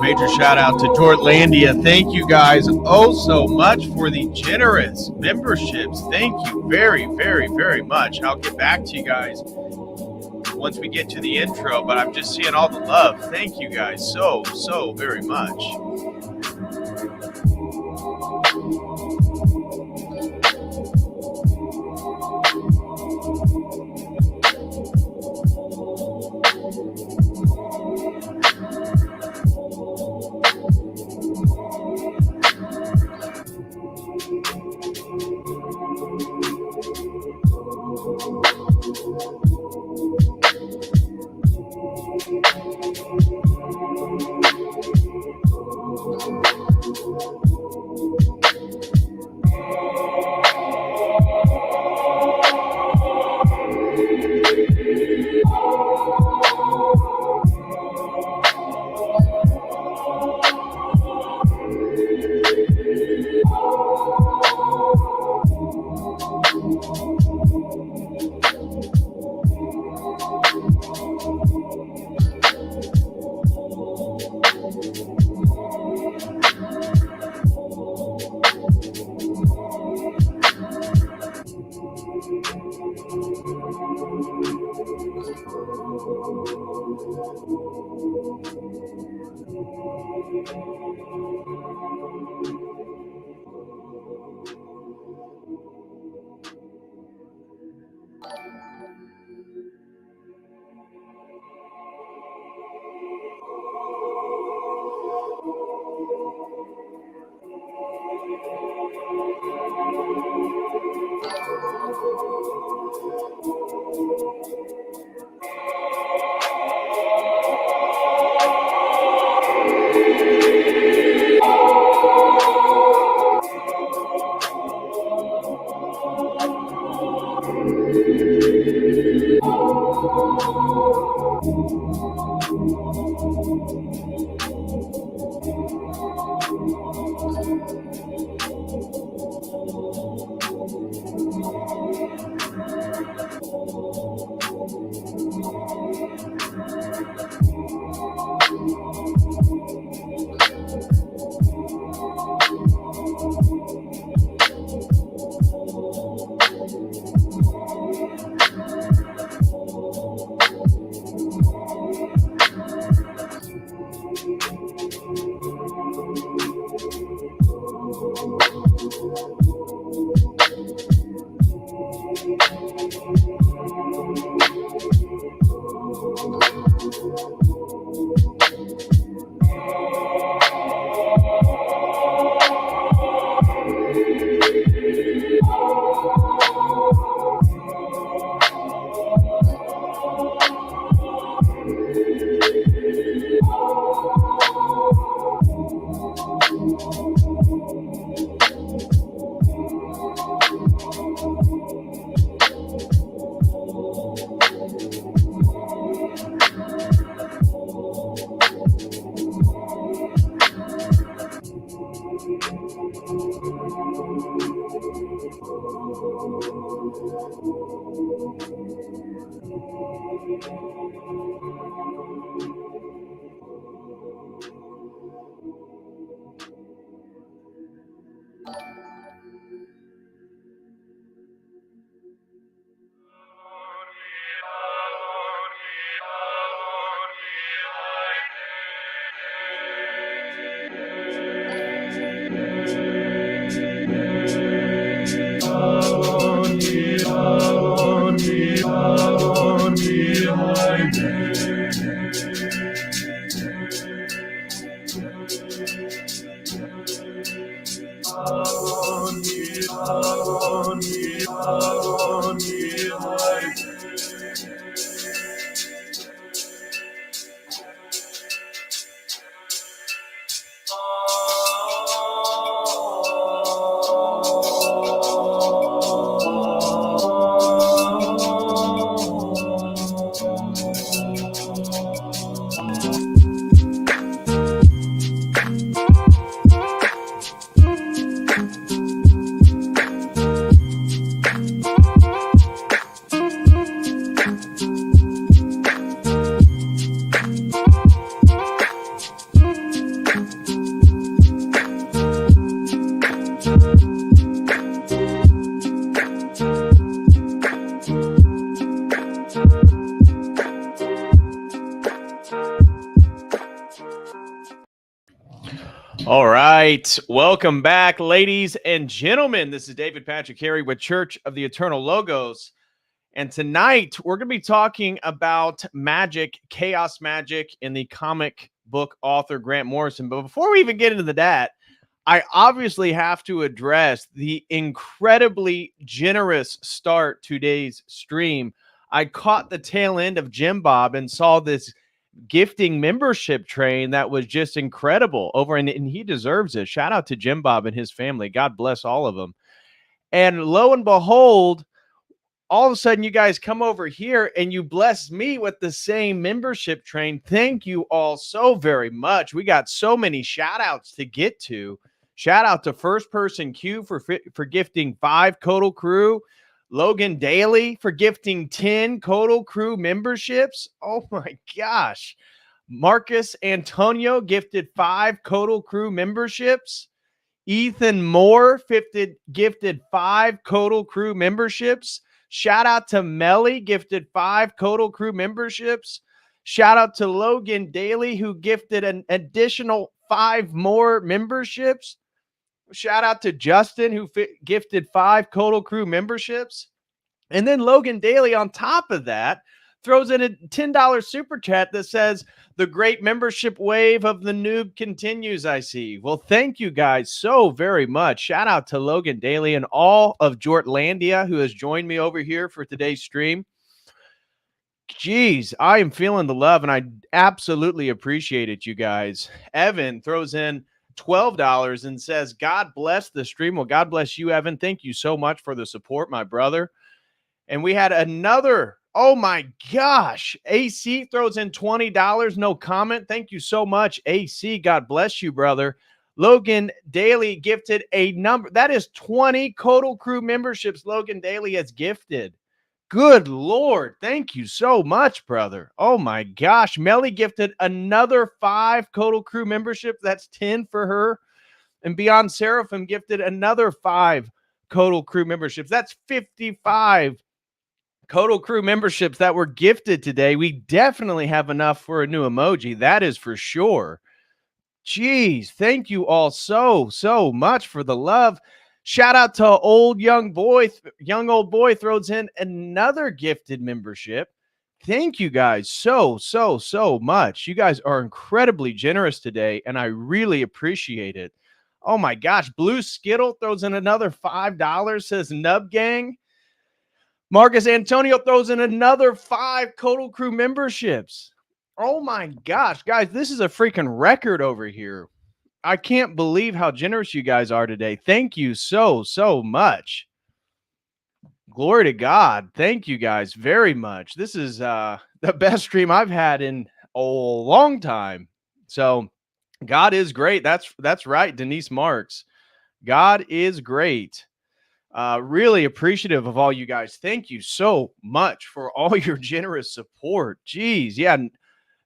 Major shout out to Dortlandia. Thank you guys oh so much for the generous memberships. Thank you very, very, very much. I'll get back to you guys once we get to the intro, but I'm just seeing all the love. Thank you guys so very much. All right. Welcome back, ladies and gentlemen. This is David Patrick Carey with Church of the Eternal Logos. And tonight we're going to be talking about magic, chaos magic, and the comic book author Grant Morrison. But before we even get into that, I obviously have to address the incredibly generous start to today's stream. I caught the tail end of Jim Bob and saw this gifting membership train that was just incredible over, and he deserves it. Shout out to Jim Bob and his family. God bless all of them. And lo and behold, all of a sudden you guys come over here and you bless me with the same membership train. Thank you all so very much. We got so many shout outs to get to. Shout out to First Person Q for gifting 5 COTEL Crew. Logan Daly for gifting 10 COTEL Crew memberships. Oh my gosh. Marcus Antonio gifted 5 COTEL Crew memberships. Ethan Moore gifted 5 COTEL Crew memberships. Shout out to Melly, gifted 5 COTEL Crew memberships. Shout out to Logan Daly, who gifted an additional 5 more memberships. Shout out to Justin, who gifted 5 COTEL Crew memberships. And then Logan Daly, on top of that, throws in a $10 super chat that says, the great membership wave of the noob continues, I see. Well, thank you guys so very much. Shout out to Logan Daly and all of Jortlandia who has joined me over here for today's stream. Jeez, I am feeling the love, and I absolutely appreciate it, you guys. Evan throws in $12 and says, God bless the stream. Well, God bless you, Evan. Thank you so much for the support, my brother. And we had another, oh my gosh, AC throws in $20. No comment. Thank you so much, AC. God bless you, brother. Logan Daly gifted a number. That is 20 COTEL Crew memberships Logan Daly has gifted. Good Lord. Thank you so much, brother. Oh my gosh. Melly gifted another 5 COTEL Crew memberships. That's 10 for her. And Beyond Seraphim gifted another 5 COTEL Crew memberships. That's 55 COTEL Crew memberships that were gifted today. We definitely have enough for a new emoji. That is for sure. Jeez. Thank you all so much for the love. Shout out to young old boy throws in another gifted membership. Thank you guys so much. You guys are incredibly generous today, and I really appreciate it. Oh my gosh. Blue Skittle throws in another $5, says Nub Gang. Marcus Antonio throws in another 5 COTEL Crew memberships. Oh my gosh, guys, this is a freaking record over here. I can't believe how generous you guys are today. Thank you so much. Glory to God. Thank you guys very much. This is the best stream I've had in a long time. So God is great. That's right, Denise Marks. God is great. Really appreciative of all you guys. Thank you so much for all your generous support. Jeez, yeah.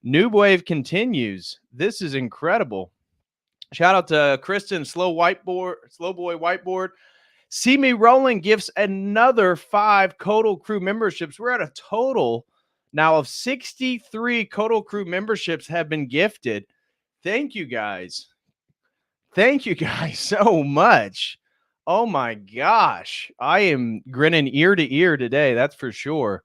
Noob Wave continues. This is incredible. Shout out to Kristen, Slow Boy Whiteboard. See Me Rolling gifts another 5 COTEL Crew memberships. We're at a total now of 63 COTEL Crew memberships have been gifted. Thank you guys. Thank you guys so much. Oh my gosh. I am grinning ear to ear today. That's for sure.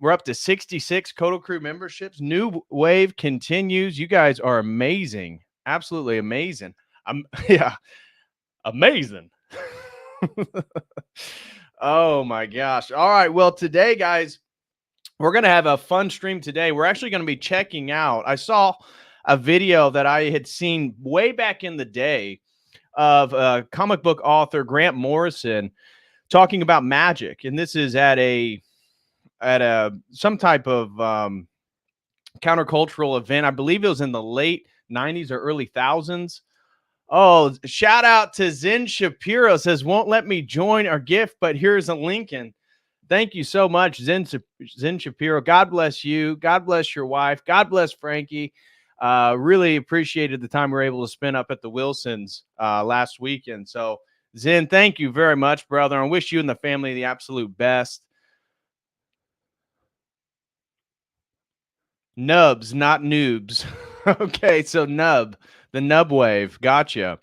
We're up to 66 COTEL Crew memberships. New wave continues. You guys are amazing. Absolutely amazing. Yeah, amazing. Oh my gosh. All right. Well, today, guys, we're going to have a fun stream today. We're actually going to be checking out. I saw a video that I had seen way back in the day of comic book author Grant Morrison talking about magic. And this is at some type of countercultural event. I believe it was in the late 90s or early thousands. Oh, shout out to Zen Shapiro, says, won't let me join our gift, but here's a Lincoln. Thank you so much, Zen Shapiro. God bless you. God bless your wife. God bless Frankie. Really appreciated the time we were able to spend up at the Wilsons last weekend. So, Zen, thank you very much, brother. I wish you and the family the absolute best. Nubs, not noobs. Okay, so nub, the nub wave. Gotcha.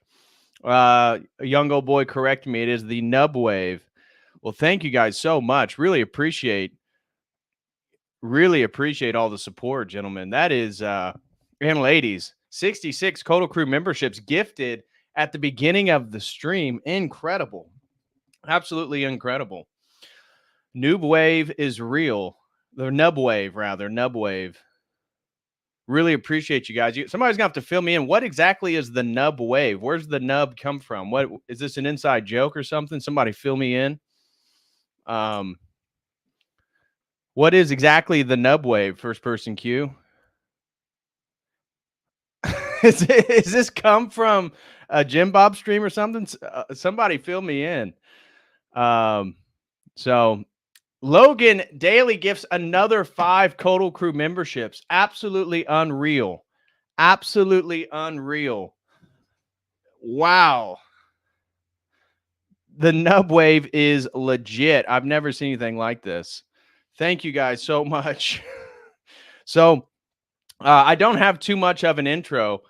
A young old boy correct me. It is the nub wave. Well, thank you guys so much. Really appreciate all the support, gentlemen. That is, and ladies, 66 COTEL Crew memberships gifted at the beginning of the stream. Incredible. Absolutely incredible. Noob wave is real. The nub wave, rather. Nub wave. Really appreciate you guys. Somebody's gonna have to fill me in. What exactly is the nub wave? Where's the nub come from? What is this, an inside joke or something? Somebody fill me in. What is exactly the nub wave? First person Q. Is this come from a Jim Bob stream or something? Somebody fill me in. So Logan Daly gifts another 5 COTEL Crew memberships. Absolutely unreal. Absolutely unreal. Wow. The nub wave is legit. I've never seen anything like this. Thank you guys so much. So I don't have too much of an intro.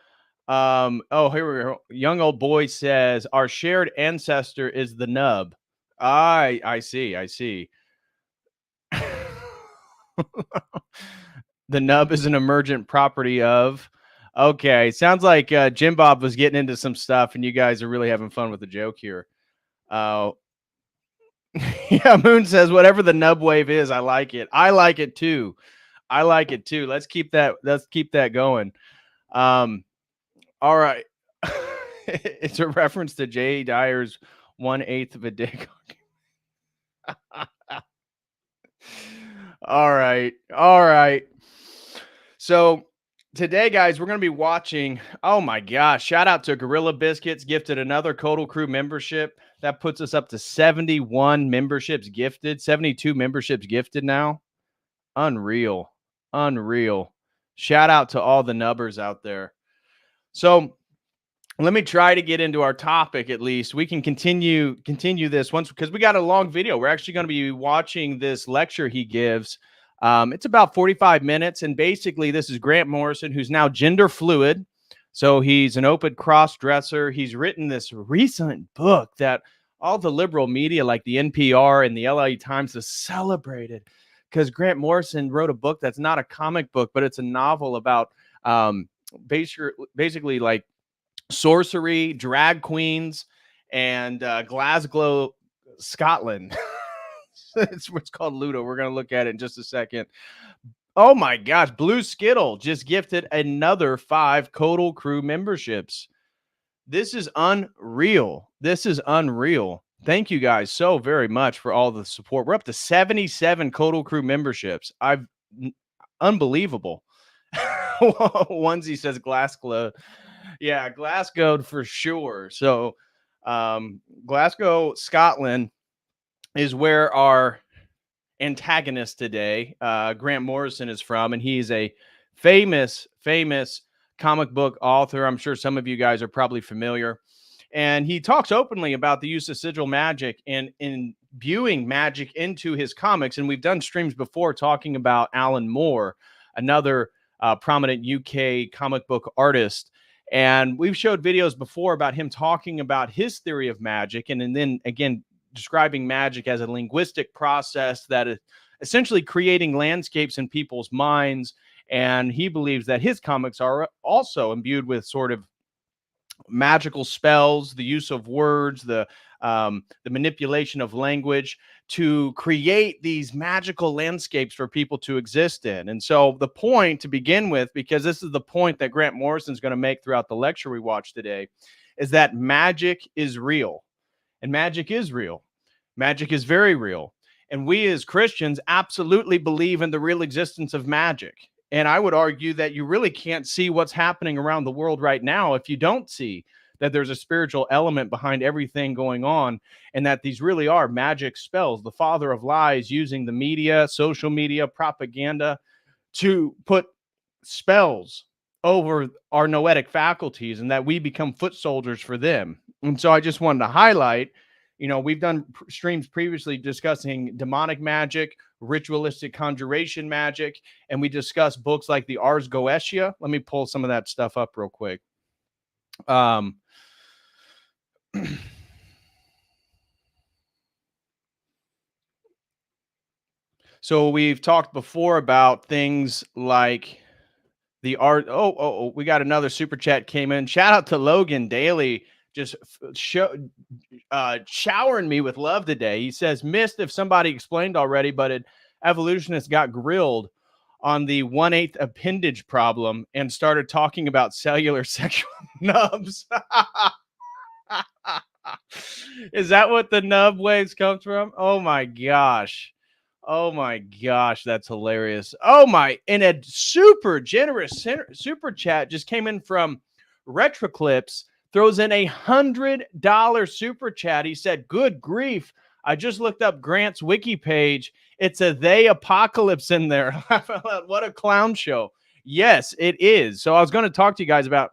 Oh, here we go. Young old boy says our shared ancestor is the nub. I see. The nub is an emergent property of. Okay, sounds like Jim Bob was getting into some stuff, and you guys are really having fun with the joke here. Yeah, Moon says whatever the nub wave is, I like it. I like it too. I like it too. Let's keep that. Let's keep that going. All right. It's a reference to Jay Dyer's 1/8 of a dick. All right. All right. So today, guys, we're going to be watching. Oh my gosh. Shout out to Gorilla Biscuits, gifted another COTEL Crew membership. That puts us up to 71 memberships gifted, 72 memberships gifted now. Unreal. Unreal. Shout out to all the nubbers out there. So let me try to get into our topic at least. We can continue this once because we got a long video. We're actually going to be watching this lecture he gives. It's about 45 minutes. And basically, this is Grant Morrison, who's now gender fluid. So he's an open cross-dresser. He's written this recent book that all the liberal media like the NPR and the LA Times has celebrated because Grant Morrison wrote a book that's not a comic book, but it's a novel about basically like sorcery, drag queens, and Glasgow, Scotland. It's what's called Ludo. We're going to look at it in just a second. Oh my gosh, Blue Skittle just gifted another 5 COTEL Crew memberships. This is unreal. This is unreal. Thank you guys so very much for all the support. We're up to 77 COTEL Crew memberships. Unbelievable. Onesie says Glasgow. Yeah, Glasgow for sure. So Glasgow, Scotland is where our antagonist today, Grant Morrison, is from. And he's a famous comic book author. I'm sure some of you guys are probably familiar. And he talks openly about the use of sigil magic and imbuing magic into his comics. And we've done streams before talking about Alan Moore, another prominent UK comic book artist. And we've showed videos before about him talking about his theory of magic. And then again, describing magic as a linguistic process that is essentially creating landscapes in people's minds. And he believes that his comics are also imbued with sort of magical spells, the use of words, the manipulation of language to create these magical landscapes for people to exist in. And so the point to begin with, because this is the point that Grant Morrison is going to make throughout the lecture we watched today, is that magic is real. And magic is real. Magic is very real. And we as Christians absolutely believe in the real existence of magic. And I would argue that you really can't see what's happening around the world right now if you don't see that there's a spiritual element behind everything going on, and that these really are magic spells. The father of lies using the media, social media, propaganda to put spells over our noetic faculties, and that we become foot soldiers for them. And so I just wanted to highlight, we've done streams previously discussing demonic magic, ritualistic conjuration magic, and we discussed books like the Ars Goetia. Let me pull some of that stuff up real quick. So we've talked before about things like the art. Oh, we got another super chat came in. Shout out to Logan Daly, just showering me with love today. He says, missed if somebody explained already, but evolutionists got grilled on the 1/8 appendage problem and started talking about cellular sexual nubs. Is that what the nub waves comes from? Oh my gosh. Oh my gosh, that's hilarious. Oh my, and a super generous super chat just came in from Retroclips, throws in $100 super chat. He said, good grief, I just looked up Grant's wiki page. It's a they apocalypse in there. What a clown show. Yes, it is. So I was going to talk to you guys about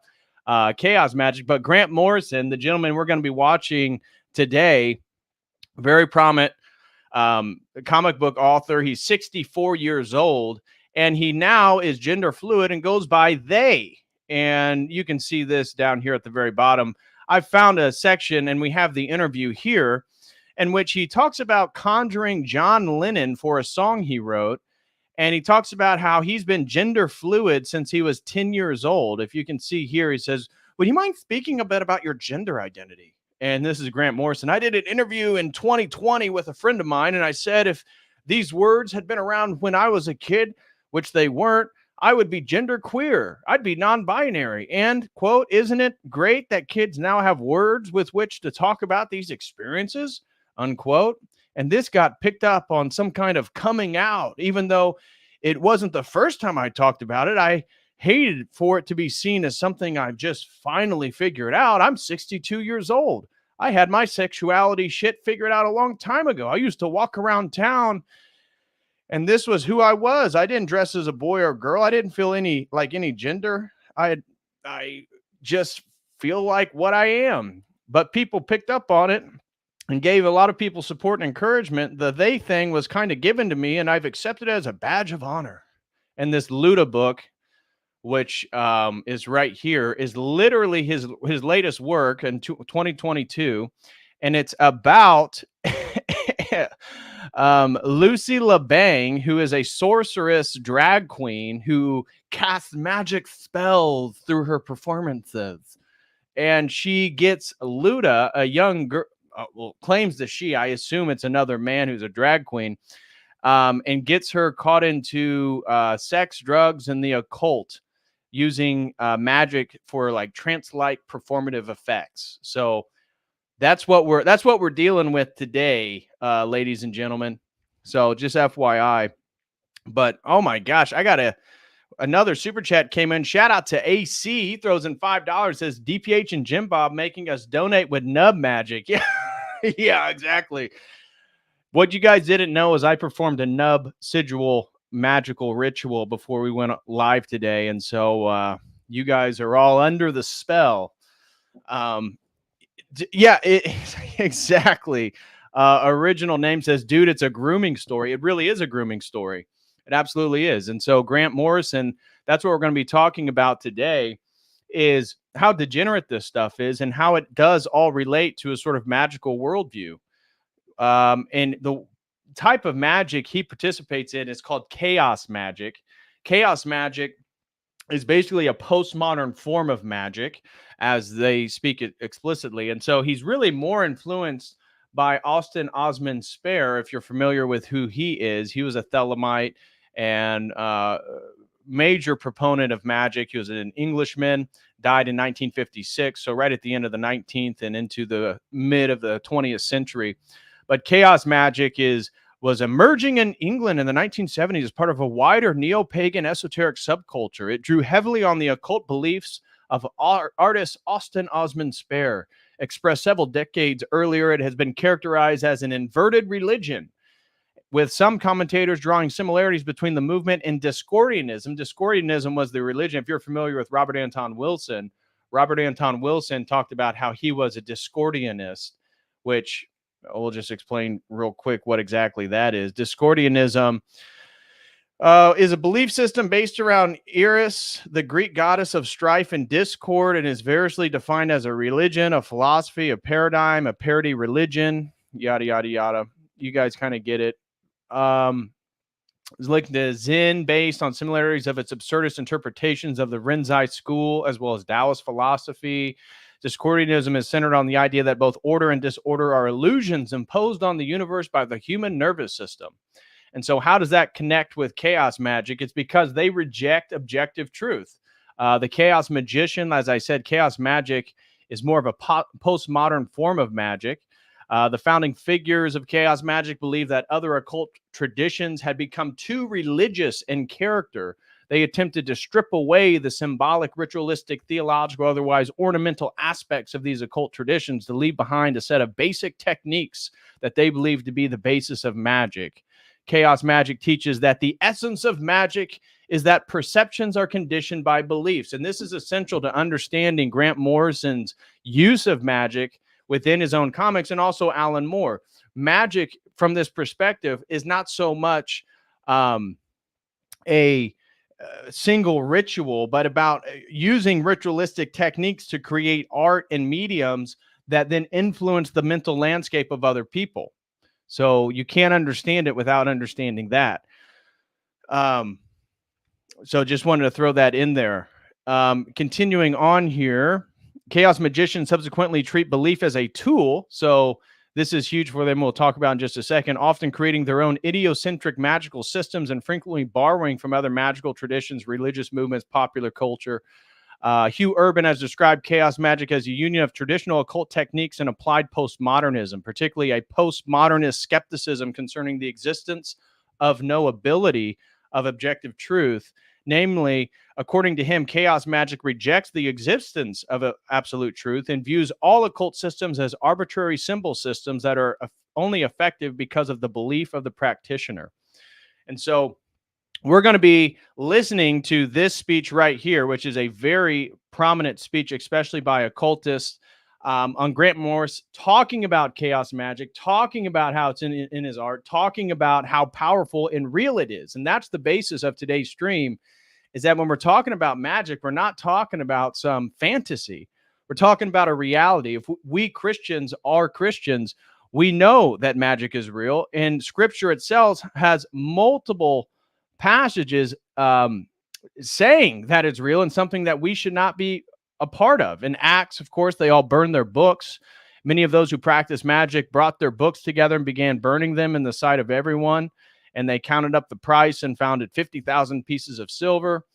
chaos magic, but Grant Morrison, the gentleman we're going to be watching today, very prominent comic book author. He's 64 years old, and he now is gender fluid and goes by they. And you can see this down here at the very bottom. I found a section, and we have the interview here, in which he talks about conjuring John Lennon for a song he wrote. And he talks about how he's been gender fluid since he was 10 years old. If you can see here, he says, would you mind speaking a bit about your gender identity? And this is Grant Morrison. I did an interview in 2020 with a friend of mine, and I said if these words had been around when I was a kid, which they weren't, I would be genderqueer. I'd be non-binary. And, quote, isn't it great that kids now have words with which to talk about these experiences, unquote. And this got picked up on some kind of coming out, even though it wasn't the first time I talked about it. I hated for it to be seen as something I've just finally figured out. I'm 62 years old. I had my sexuality shit figured out a long time ago. I used to walk around town and this was who I was. I didn't dress as a boy or girl. I didn't feel any gender. I just feel like what I am. But people picked up on it and gave a lot of people support and encouragement. The they thing was kind of given to me, and I've accepted it as a badge of honor. And this Luda book, which is right here, is literally his latest work in 2022, and it's about Lucy LeBang, who is a sorceress drag queen who casts magic spells through her performances, and she gets Luda, a young girl, claims that I assume it's another man who's a drag queen, and gets her caught into sex, drugs, and the occult, using magic for like trance-like performative effects. So that's what we're dealing with today, ladies and gentlemen. So just FYI. But oh my gosh, I got another super chat came in. Shout out to AC. He throws in $5. Says DPH and Jim Bob making us donate with nub magic. Yeah, yeah, exactly. What you guys didn't know is I performed a nub sigil magical ritual before we went live today, and so you guys are all under the spell. Yeah, exactly. Original name says, dude, it's a grooming story. It really is a grooming story. It absolutely is. And so Grant Morrison, that's what we're going to be talking about today, is how degenerate this stuff is and how it does all relate to a sort of magical worldview. And the type of magic he participates in is called chaos magic. Chaos magic is basically a postmodern form of magic, as they speak it explicitly. And so he's really more influenced by Austin Osman Spare, if you're familiar with who he is. He was a Thelemite and major proponent of magic. He was an Englishman, died in 1956, so right at the end of the 19th and into the mid of the 20th century. But chaos magic was emerging in England in the 1970s as part of a wider neo-pagan esoteric subculture. It drew heavily on the occult beliefs of artist Austin Osman Spare. Expressed several decades earlier, it has been characterized as an inverted religion, with some commentators drawing similarities between the movement and Discordianism. Discordianism was the religion, if you're familiar with Robert Anton Wilson talked about how he was a Discordianist, which we'll just explain real quick what exactly that is. Discordianism is a belief system based around Eris, the Greek goddess of strife and discord, and is variously defined as a religion, a philosophy, a paradigm, a parody religion, yada, yada, yada. You guys kind of get it. It's like the Zen, based on similarities of its absurdist interpretations of the Rinzai school, as well as Taoist philosophy. Discordianism is centered on the idea that both order and disorder are illusions imposed on the universe by the human nervous system. And so how does that connect with chaos magic? It's because they reject objective truth. The chaos magician, as I said, chaos magic is more of a postmodern form of magic. The founding figures of chaos magic believe that other occult traditions had become too religious in character. They attempted to strip away the symbolic, ritualistic, theological, otherwise ornamental aspects of these occult traditions to leave behind a set of basic techniques that they believe to be the basis of magic. Chaos magic teaches that the essence of magic is that perceptions are conditioned by beliefs. And this is essential to understanding Grant Morrison's use of magic within his own comics, and also Alan Moore. Magic, from this perspective, is not so much a single ritual, but about using ritualistic techniques to create art and mediums that then influence the mental landscape of other people. So you can't understand it without understanding that. So just wanted to throw that in there. Continuing on here, chaos magicians subsequently treat belief as a tool. So this is huge for them. We'll talk about in just a second, often creating their own idiosyncratic magical systems and frequently borrowing from other magical traditions, religious movements, popular culture. Hugh Urban has described chaos magic as a union of traditional occult techniques and applied postmodernism, particularly a postmodernist skepticism concerning the existence of no ability of objective truth. Namely, according to him, chaos magic rejects the existence of absolute truth and views all occult systems as arbitrary symbol systems that are only effective because of the belief of the practitioner. And so we're going to be listening to this speech right here, which is a very prominent speech, especially by occultists, on Grant Morrison, talking about chaos magic, talking about how it's in his art, talking about how powerful and real it is. And that's the basis of today's stream, is that when we're talking about magic, we're not talking about some fantasy. We're talking about a reality. If we Christians are Christians, we know that magic is real, and Scripture itself has multiple passages saying that it's real and something that we should not be a part of. In Acts, of course, they all burned their books. Many of those who practiced magic brought their books together and began burning them in the sight of everyone. And they counted up the price and found it 50,000 pieces of silver.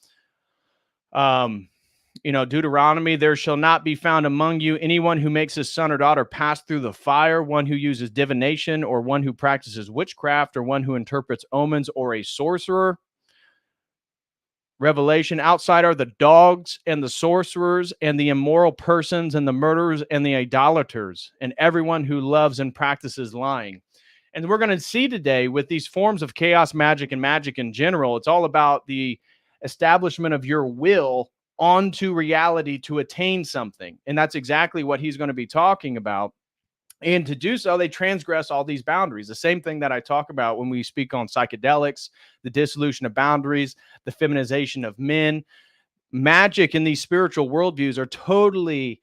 Deuteronomy, there shall not be found among you anyone who makes his son or daughter pass through the fire, one who uses divination, or one who practices witchcraft, or one who interprets omens, or a sorcerer. Revelation, outside are the dogs and the sorcerers and the immoral persons and the murderers and the idolaters and everyone who loves and practices lying. And we're going to see today with these forms of chaos magic and magic in general, it's all about the establishment of your will onto reality to attain something. And that's exactly what he's going to be talking about. And to do so, they transgress all these boundaries. The same thing that I talk about when we speak on psychedelics, the dissolution of boundaries, the feminization of men. Magic and these spiritual worldviews are totally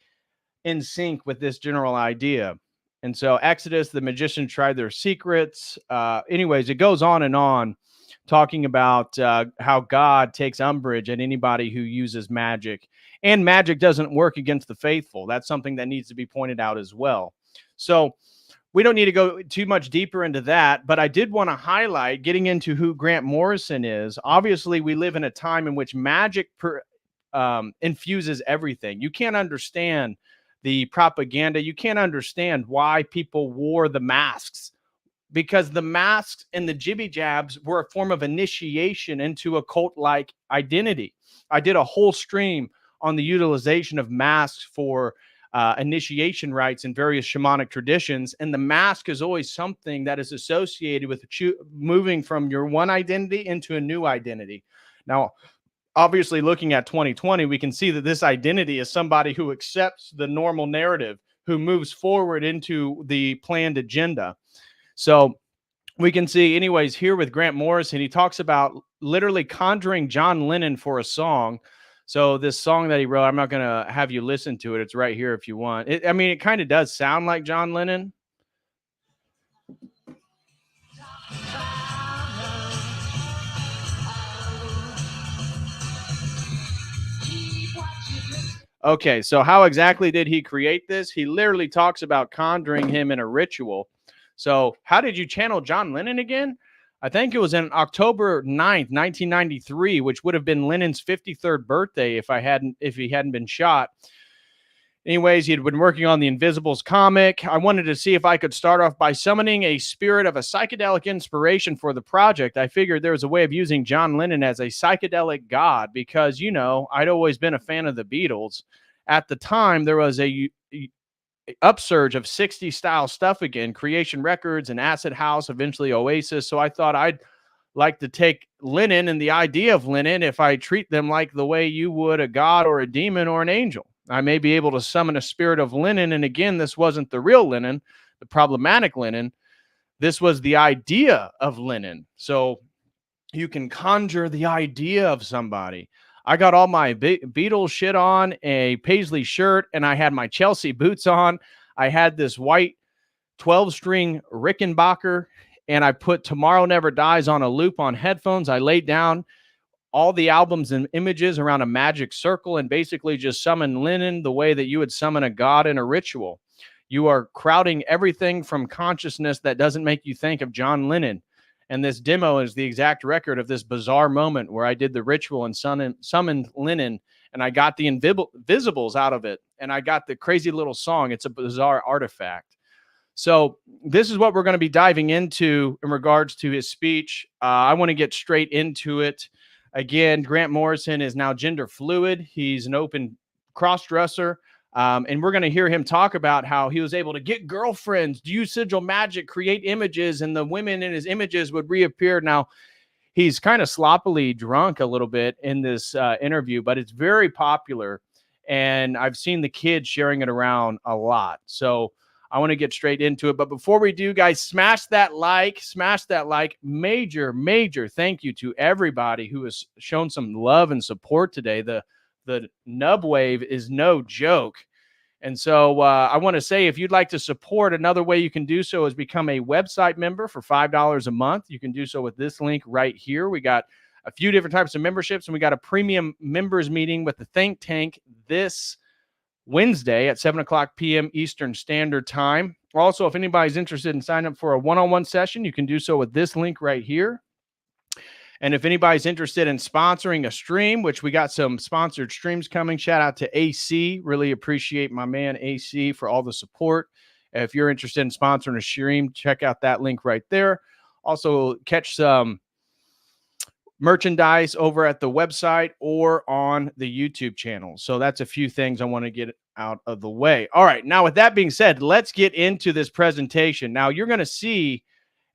in sync with this general idea. And so Exodus, the magician tried their secrets. Anyways, it goes on, talking about how God takes umbrage at anybody who uses magic. And magic doesn't work against the faithful. That's something that needs to be pointed out as well. So we don't need to go too much deeper into that, but I did want to highlight, getting into who Grant Morrison is. Obviously, we live in a time in which magic infuses everything. You can't understand the propaganda. You can't understand why people wore the masks, because the masks and the jibby jabs were a form of initiation into a cult-like identity. I did a whole stream on the utilization of masks for initiation rites in various shamanic traditions. And the mask is always something that is associated with moving from your one identity into a new identity. Now, obviously, looking at 2020, we can see that this identity is somebody who accepts the normal narrative, who moves forward into the planned agenda. So we can see, anyways, here with Grant Morrison, he talks about literally conjuring John Lennon for a song. So this song that he wrote, I'm not going to have you listen to it. It's right here if you want. It kind of does sound like John Lennon. Okay, so how exactly did he create this? He literally talks about conjuring him in a ritual. So how did you channel John Lennon again? I think it was in October 9th, 1993, which would have been Lennon's 53rd birthday if he hadn't been shot. Anyways, he had been working on the Invisibles comic. I wanted to see if I could start off by summoning a spirit of a psychedelic inspiration for the project. I figured there was a way of using John Lennon as a psychedelic god because, I'd always been a fan of the Beatles. At the time, there was a upsurge of 60s style stuff again, Creation Records and Acid House, eventually Oasis. So I thought I'd like to take Lennon and the idea of Lennon if I treat them like the way you would a god or a demon or an angel. I may be able to summon a spirit of Lennon. And again, this wasn't the real Lennon, the problematic Lennon. This was the idea of Lennon. So you can conjure the idea of somebody. I got all my Beatles shit on, a paisley shirt, and I had my Chelsea boots on. I had this white 12-string Rickenbacker, and I put Tomorrow Never Dies on a loop on headphones. I laid down all the albums and images around a magic circle and basically just summon Lennon the way that you would summon a god in a ritual. You are crowding everything from consciousness that doesn't make you think of John Lennon. And this demo is the exact record of this bizarre moment where I did the ritual and summoned Lennon, and I got the invisibles out of it, and I got the crazy little song. It's a bizarre artifact. So this is what we're going to be diving into in regards to his speech. I want to get straight into it. Again, Grant Morrison is now gender fluid. He's an open cross-dresser. And we're going to hear him talk about how he was able to get girlfriends, use sigil magic, create images, and the women in his images would reappear. Now, he's kind of sloppily drunk a little bit in this interview, but it's very popular. And I've seen the kids sharing it around a lot. So I want to get straight into it. But before we do, guys, smash that like. Major thank you to everybody who has shown some love and support today. The nub wave is no joke. And so I want to say, if you'd like to support, another way you can do so is become a website member for $5 a month. You can do so with this link right here. We got a few different types of memberships, and we got a premium members meeting with the Think Tank this Wednesday at 7:00 p.m. Eastern Standard Time. Also, if anybody's interested in signing up for a one-on-one session, you can do so with this link right here. And if anybody's interested in sponsoring a stream, which we got some sponsored streams coming, shout out to AC. Really appreciate my man AC for all the support. If you're interested in sponsoring a stream, check out that link right there. Also, catch some merchandise over at the website or on the YouTube channel. So that's a few things I want to get out of the way. All right. Now, with that being said, let's get into this presentation. Now, you're going to see,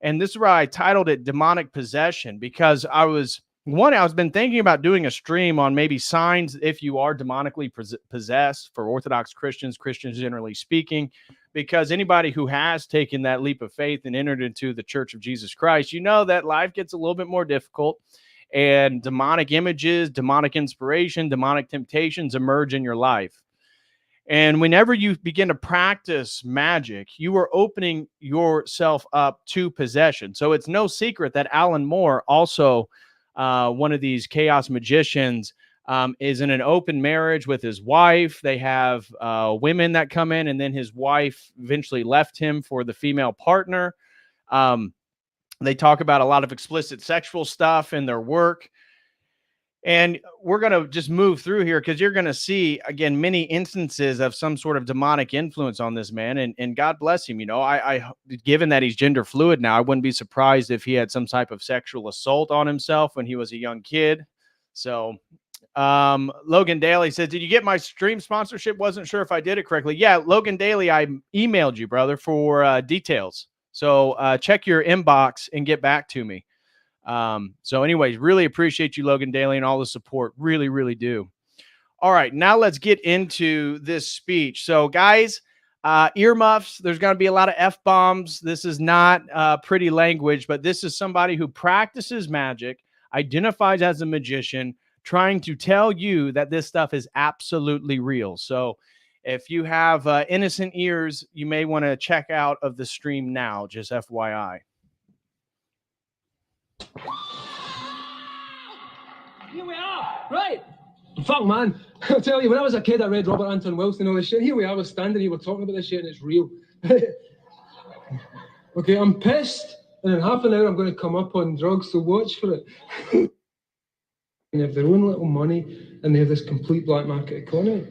and this is why I titled it Demonic Possession, because I've been thinking about doing a stream on maybe signs if you are demonically possessed for Orthodox Christians generally speaking, because anybody who has taken that leap of faith and entered into the Church of Jesus Christ, you know that life gets a little bit more difficult, and demonic images, demonic inspiration, demonic temptations emerge in your life. And whenever you begin to practice magic, you are opening yourself up to possession. So it's no secret that Alan Moore, also one of these chaos magicians, is in an open marriage with his wife. They have women that come in, and then his wife eventually left him for the female partner. They talk about a lot of explicit sexual stuff in their work. And we're going to just move through here because you're going to see, again, many instances of some sort of demonic influence on this man. And God bless him. You know, I given that he's gender fluid now, I wouldn't be surprised if he had some type of sexual assault on himself when he was a young kid. So Logan Daly says, did you get my stream sponsorship? Wasn't sure if I did it correctly. Yeah, Logan Daly, I emailed you, brother, for details. So check your inbox and get back to me. So anyways, really appreciate you, Logan Daly, and all the support. Really, really do. All right, now let's get into this speech. So guys, earmuffs, there's going to be a lot of F-bombs. This is not pretty language, but this is somebody who practices magic, identifies as a magician, trying to tell you that this stuff is absolutely real. So if you have innocent ears, you may want to check out of the stream now, just FYI. Here we are, right? Fuck, man. I'll tell you, when I was a kid, I read Robert Anton Wilson and all this shit. Here we are, we're standing here, we're talking about this shit, and it's real. Okay, I'm pissed, and in half an hour, I'm going to come up on drugs, so watch for it. And they have their own little money, and they have this complete black market economy.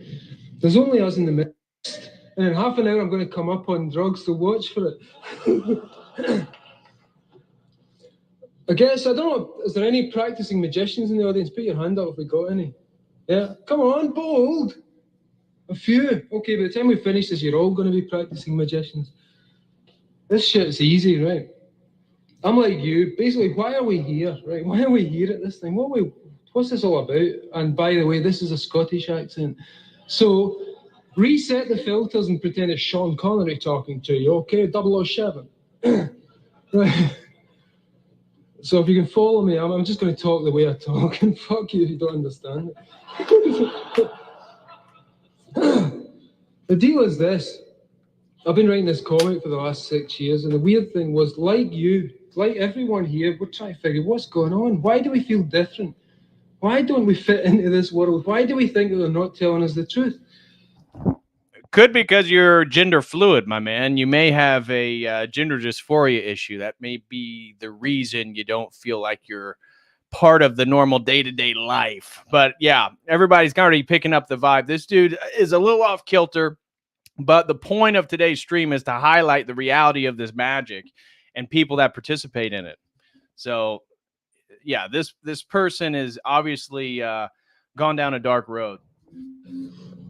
There's only us in the midst, and in half an hour, I'm going to come up on drugs, so watch for it. I guess, I don't know, is there any practicing magicians in the audience? Put your hand up if we got any. Yeah, come on, bold. A few. Okay, by the time we finish this, you're all going to be practicing magicians. This shit's easy, right? I'm like you. Basically, why are we here, right? Why are we here at this thing? What's this all about? And by the way, this is a Scottish accent. So, reset the filters and pretend it's Sean Connery talking to you, okay? 007. Right. So if you can follow me, I'm just going to talk the way I talk, and fuck you if you don't understand it. The deal is this. I've been writing this comic for the last 6 years, and the weird thing was, like you, like everyone here, we're trying to figure what's going on. Why do we feel different? Why don't we fit into this world? Why do we think that they're not telling us the truth? Could be because you're gender fluid, my man. You may have a gender dysphoria issue. That may be the reason you don't feel like you're part of the normal day-to-day life. But yeah, everybody's already picking up the vibe. This dude is a little off kilter, but the point of today's stream is to highlight the reality of this magic and people that participate in it. So yeah, this person is obviously gone down a dark road.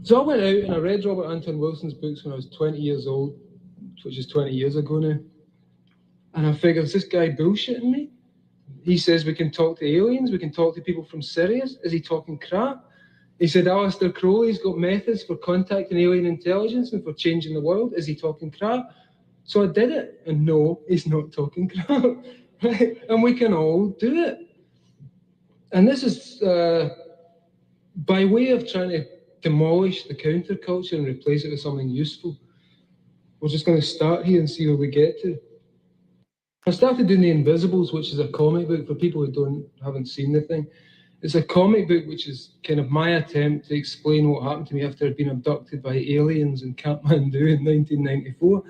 So I went out and I read Robert Anton Wilson's books when I was 20 years old, which is 20 years ago now. And I figured, is this guy bullshitting me? He says we can talk to aliens, we can talk to people from Sirius. Is he talking crap? He said Aleister Crowley's got methods for contacting alien intelligence and for changing the world. Is he talking crap? So I did it. And no, he's not talking crap. Right? And we can all do it. And this is by way of trying to demolish the counterculture and replace it with something useful. We're just going to start here and see where we get to. I started doing The Invisibles, which is a comic book for people who haven't seen the thing. It's a comic book which is kind of my attempt to explain what happened to me after I'd been abducted by aliens in Kathmandu in 1994.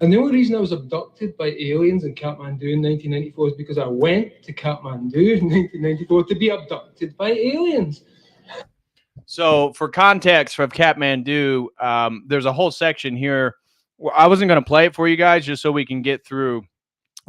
And the only reason I was abducted by aliens in Kathmandu in 1994 is because I went to Kathmandu in 1994 to be abducted by aliens. So for context from Kathmandu, there's a whole section here. I wasn't going to play it for you guys just so we can get through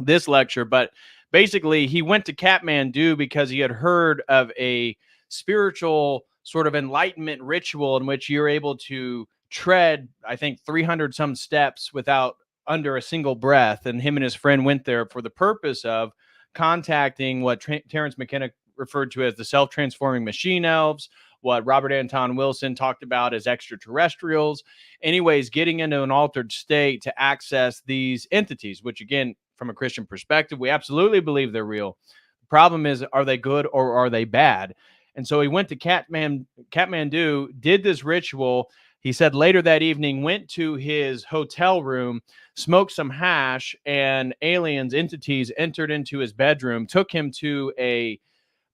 this lecture, but basically he went to Kathmandu because he had heard of a spiritual sort of enlightenment ritual in which you're able to tread, I think, 300 some steps without under a single breath. And him and his friend went there for the purpose of contacting what Terence McKenna referred to as the self-transforming machine elves, what Robert Anton Wilson talked about as extraterrestrials. Anyways, getting into an altered state to access these entities, which again, from a Christian perspective, we absolutely believe they're real. The problem is, are they good or are they bad? And so he went to Kathmandu, did this ritual. He said later that evening, went to his hotel room, smoked some hash, and aliens, entities entered into his bedroom, took him to a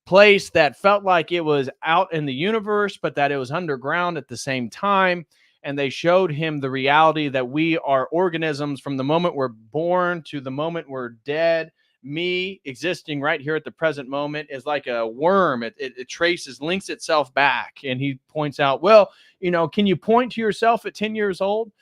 place that felt like it was out in the universe, but that it was underground at the same time. And they showed him the reality that we are organisms from the moment we're born to the moment we're dead. Me existing right here at the present moment is like a worm. It traces, links itself back. And he points out, well, can you point to yourself at 10 years old?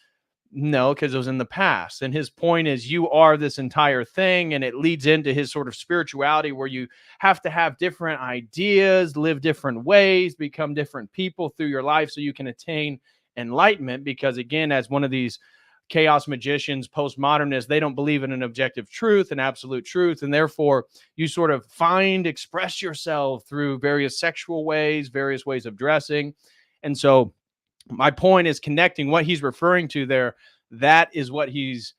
No, because it was in the past. And his point is you are this entire thing. And it leads into his sort of spirituality where you have to have different ideas, live different ways, become different people through your life so you can attain enlightenment. Because again, as one of these chaos magicians, postmodernists, they don't believe in an objective truth, an absolute truth. And therefore you sort of express yourself through various sexual ways, various ways of dressing. And so my point is connecting what he's referring to there. That is what he's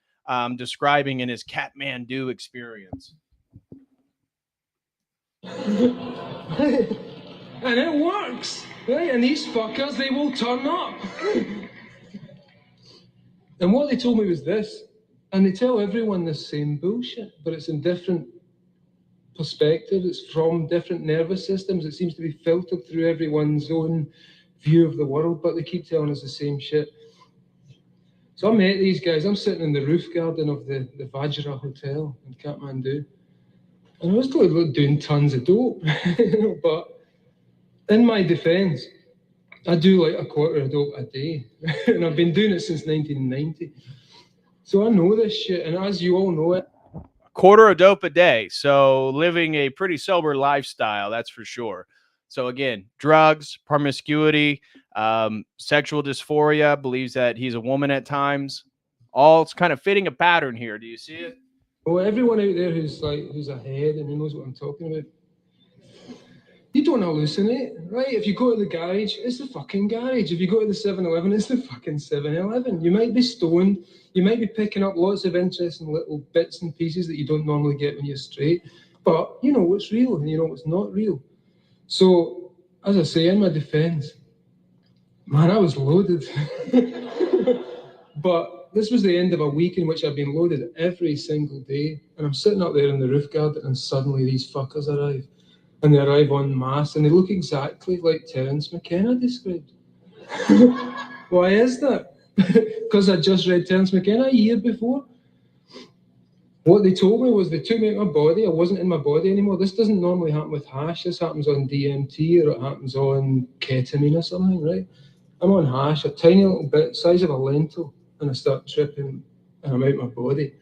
describing in his Kathmandu experience. And it works, right? And these fuckers, they will turn up. And what they told me was this, and they tell everyone the same bullshit, but it's in different perspectives. It's from different nervous systems. It seems to be filtered through everyone's own view of the world, but they keep telling us the same shit. So I met these guys. I'm sitting in the roof garden of the Vajra Hotel in Kathmandu, and I was doing tons of dope. But in my defense, I do like a quarter of dope a day, and I've been doing it since 1990. So I know this shit, and as you all know it, quarter of dope a day. So living a pretty sober lifestyle, that's for sure. So again, drugs, promiscuity, sexual dysphoria, believes that he's a woman at times. All it's kind of fitting a pattern here. Do you see it? Well, everyone out there who's ahead and who knows what I'm talking about, you don't hallucinate, right? If you go to the garage, it's the fucking garage. If you go to the 7-Eleven, it's the fucking 7-Eleven. You might be stoned. You might be picking up lots of interesting little bits and pieces that you don't normally get when you're straight. But you know what's real and you know what's not real. So, as I say, in my defense, man, I was loaded. But this was the end of a week in which I've been loaded every single day, and I'm sitting up there in the roof garden, and suddenly these fuckers arrive. And they arrive en masse, and they look exactly like Terence McKenna described. Why is that? Because I just read Terence McKenna a year before. What they told me was they took me out of my body. I wasn't in my body anymore. This doesn't normally happen with hash. This happens on DMT, or it happens on ketamine or something, right? I'm on hash, a tiny little bit, size of a lentil, and I start tripping, and I'm out of my body.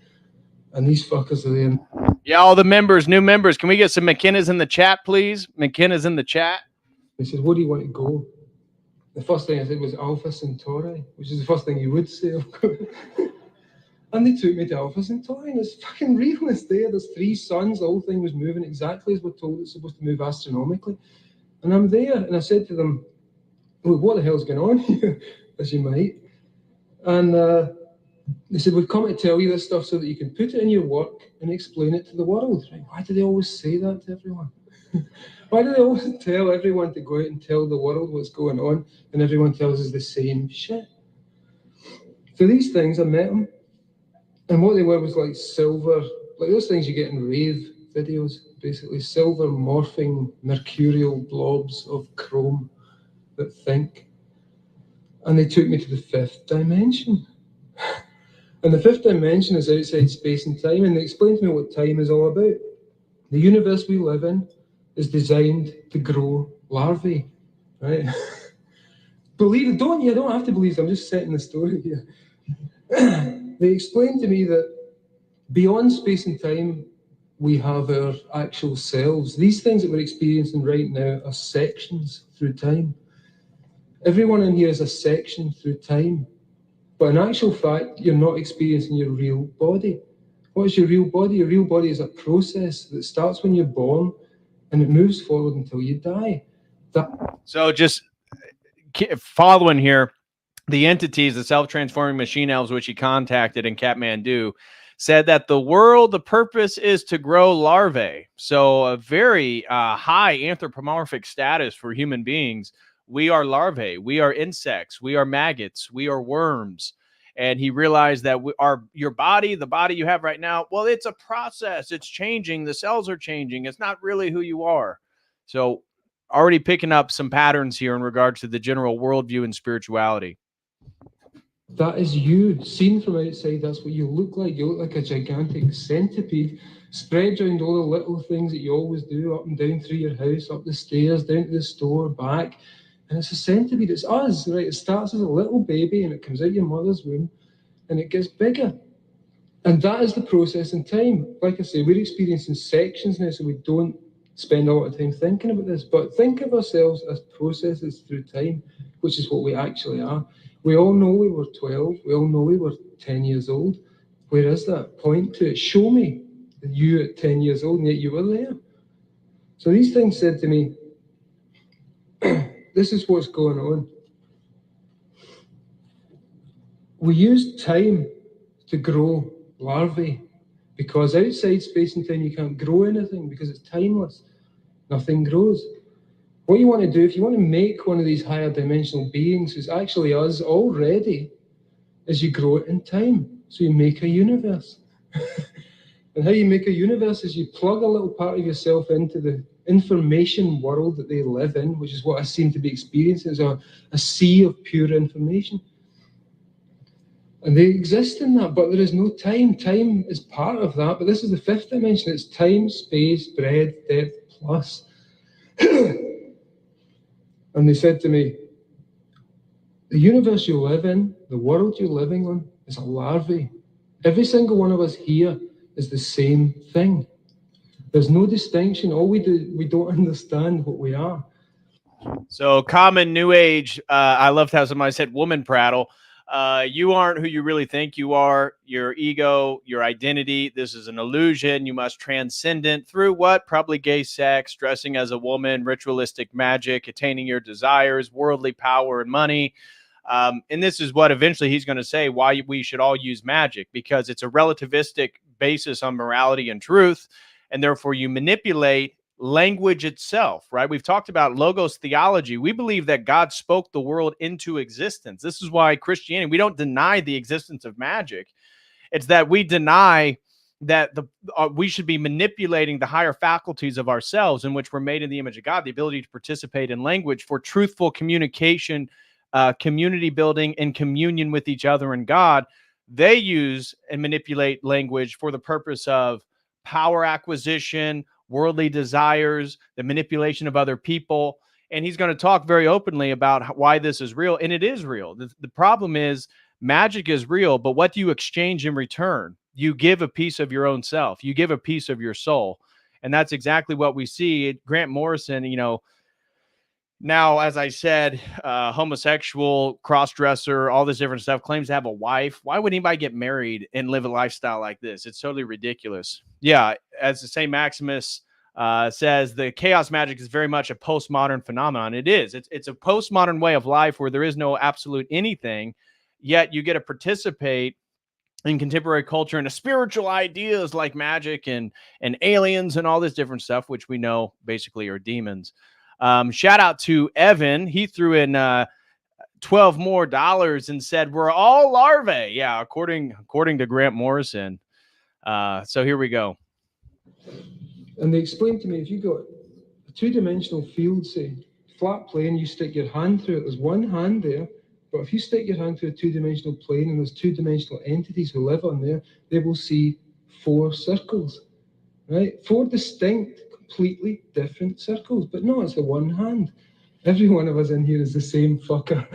And these fuckers are there. Yeah, all the members, new members. Can we get some McKenna's in the chat, please? McKenna's in the chat. They said, "Where do you want to go?" The first thing I said was Alpha Centauri, which is the first thing you would say, of course. And they took me to Alpha Centauri, and it's fucking real. It's there. There's 3 suns. The whole thing was moving exactly as we're told it's supposed to move astronomically. And I'm there, and I said to them, "Well, what the hell's going on here?" As you might. And they said, "We've come to tell you this stuff so that you can put it in your work and explain it to the world." Right? Why do they always say that to everyone? Why do they always tell everyone to go out and tell the world what's going on, and everyone tells us the same shit? So these things, I met them, and what they were was like silver, like those things you get in rave videos, basically silver morphing mercurial blobs of chrome that think. And they took me to the 5th dimension. And the 5th dimension is outside space and time, and they explained to me what time is all about. The universe we live in is designed to grow larvae, right? Believe it, don't you? I don't have to believe it. I'm just setting the story here. They explained to me that beyond space and time, we have our actual selves. These things that we're experiencing right now are sections through time. Everyone in here is a section through time. But in actual fact, you're not experiencing your real body. What is your real body? Your real body is a process that starts when you're born, and it moves forward until you die. So just following here, the entities, the self-transforming machine elves, which he contacted in Kathmandu, said that the purpose is to grow larvae. So a very high anthropomorphic status for human beings. We are larvae. We are insects. We are maggots. We are worms. And he realized that your body, the body you have right now, well, it's a process. It's changing. The cells are changing. It's not really who you are. So already picking up some patterns here in regards to the general worldview and spirituality. That is you. Seen from outside, that's what you look like. You look like a gigantic centipede spread around all the little things that you always do, up and down through your house, up the stairs, down to the store, back. And it's a centipede. It's us, right? It starts as a little baby, and it comes out your mother's womb, and it gets bigger. And that is the process in time. Like I say, we're experiencing sections now, so we don't spend a lot of time thinking about this. But think of ourselves as processes through time, which is what we actually are. We all know we were 12. We all know we were 10 years old. Where is that? Point to it. Show me you at 10 years old, and yet you were there. So these things said to me, this is what's going on. We use time to grow larvae, because outside space and time you can't grow anything because it's timeless. Nothing grows. What you want to do, if you want to make one of these higher dimensional beings who's actually us already, is you grow it in time. So you make a universe. And how you make a universe is you plug a little part of yourself into the information world that they live in, which is what I seem to be experiencing, is a sea of pure information. And they exist in that, but there is no time. Time is part of that, but this is the 5th dimension. It's time, space, breadth, depth, plus. And they said to me, the universe you live in, the world you're living on, is a larvae. Every single one of us here is the same thing. There's no distinction. All we do, we don't understand what we are. So common new age, I loved how somebody said woman prattle. You aren't who you really think you are. Your ego, your identity, this is an illusion. You must transcend it through what? Probably gay sex, dressing as a woman, ritualistic magic, attaining your desires, worldly power and money. And this is what eventually he's going to say why we should all use magic, because it's a relativistic basis on morality and truth. And therefore you manipulate language itself, right? We've talked about logos theology. We believe that God spoke the world into existence. This is why Christianity, we don't deny the existence of magic. It's that we deny that we should be manipulating the higher faculties of ourselves, in which we're made in the image of God, the ability to participate in language for truthful communication, community building, and communion with each other and God. They use and manipulate language for the purpose of power acquisition, worldly desires, the manipulation of other people. And he's going to talk very openly about why this is real. And it is real. The problem is magic is real, but what do you exchange in return? You give a piece of your own self. You give a piece of your soul. And that's exactly what we see. Grant Morrison, now, as I said, homosexual, cross-dresser, all this different stuff, claims to have a wife. Why would anybody get married and live a lifestyle like this? It's totally ridiculous. Yeah, as the St. Maximus says, the chaos magic is very much a postmodern phenomenon. It is. It's a postmodern way of life where there is no absolute anything, yet you get to participate in contemporary culture and the spiritual ideas like magic and aliens and all this different stuff, which we know basically are demons. Shout out to Evan. He threw in $12 more and said, we're all larvae. Yeah, according to Grant Morrison. So here we go. And they explained to me, if you got a two-dimensional field, say, flat plane, you stick your hand through it, there's one hand there, but if you stick your hand through a two-dimensional plane and there's two-dimensional entities who live on there, they will see 4 circles, right? 4 distinct, completely different circles. But no, it's the one hand. Every one of us in here is the same fucker.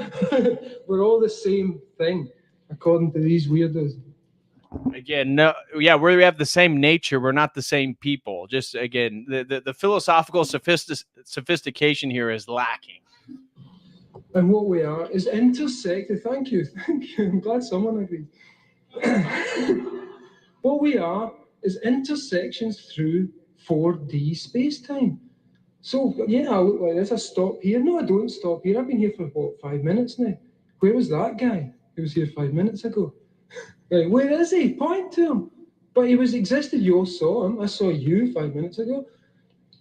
We're all the same thing, according to these weirdos. Again, no, yeah, we have the same nature. We're not the same people. Just again, the philosophical sophistication here is lacking. And what we are is intersected. Thank you. I'm glad someone agreed. What we are is intersections through 4D space-time. So, yeah, I look like this. I stop here. No, I don't stop here. I've been here for, 5 minutes now. Where was that guy? He was here 5 minutes ago. Right, where is he? Point to him. But he existed. You all saw him. I saw you 5 minutes ago.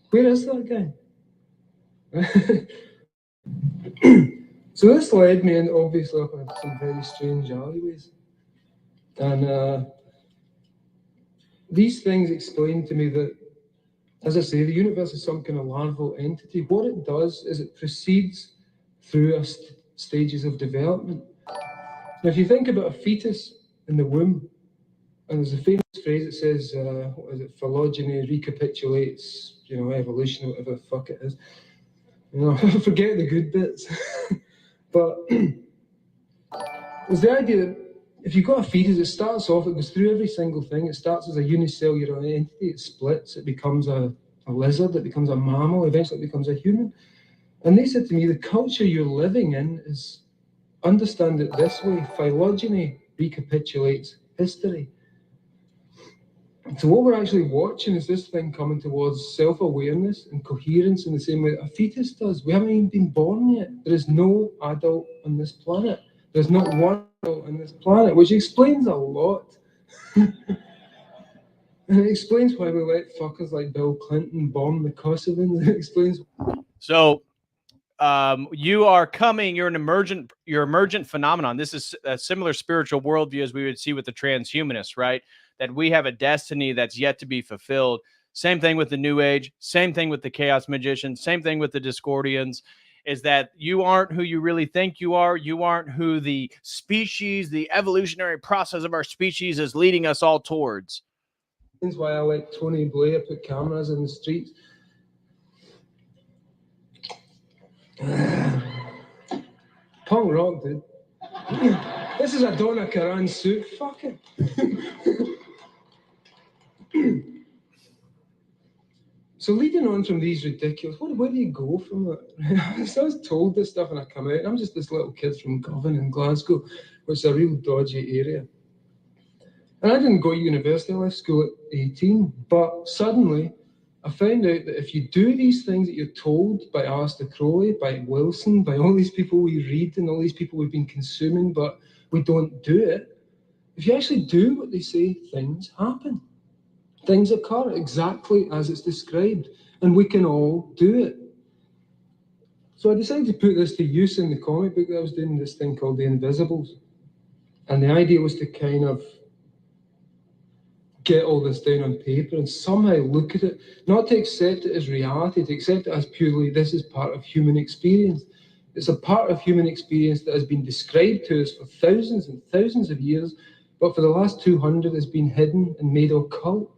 Where is that guy? So this led me in, obviously, up some very strange alleyways. And these things explain to me that, as I say, the universe is some kind of larval entity. What it does is it proceeds through stages of development. Now, if you think about a fetus in the womb, and there's a famous phrase that says, what is it, phylogeny recapitulates, evolution, or whatever the fuck it is. Forget the good bits. But there's the idea that if you've got a fetus, it starts off, it goes through every single thing. It starts as a unicellular entity, it splits, it becomes a lizard, it becomes a mammal, eventually it becomes a human. And they said to me, the culture you're living in is, understand it this way, phylogeny recapitulates history. So what we're actually watching is this thing coming towards self-awareness and coherence in the same way that a fetus does. We haven't even been born yet. There is no adult on this planet. There's not one adult on this planet, which explains a lot. And it explains why we let fuckers like Bill Clinton bomb the Kosovans. It explains. So you're an emergent phenomenon. This is a similar spiritual worldview as we would see with the transhumanists, right? That we have a destiny that's yet to be fulfilled. Same thing with the New Age, same thing with the Chaos Magicians, same thing with the Discordians, is that you aren't who you really think you are. You aren't who the species, the evolutionary process of our species is leading us all towards. That's why I let Tony Blair put cameras in the streets. Punk rock, dude. This is a Donna Karan suit. Fuck it. So leading on from these ridiculous, where do you go from that? So I was told this stuff and I come out, and I'm just this little kid from Govan in Glasgow, which is a real dodgy area. And I didn't go to university, I left school at 18, but suddenly I found out that if you do these things that you're told by Alistair Crowley, by Wilson, by all these people we read and all these people we've been consuming, but we don't do it, if you actually do what they say, things happen. Things occur exactly as it's described. and we can all do it. So I decided to put this to use in the comic book that I was doing, this thing called The Invisibles. And the idea was to kind of get all this down on paper and somehow look at it, not to accept it as reality, to accept it as purely this is part of human experience. It's a part of human experience that has been described to us for thousands and thousands of years, but for the last 200 has been hidden and made occult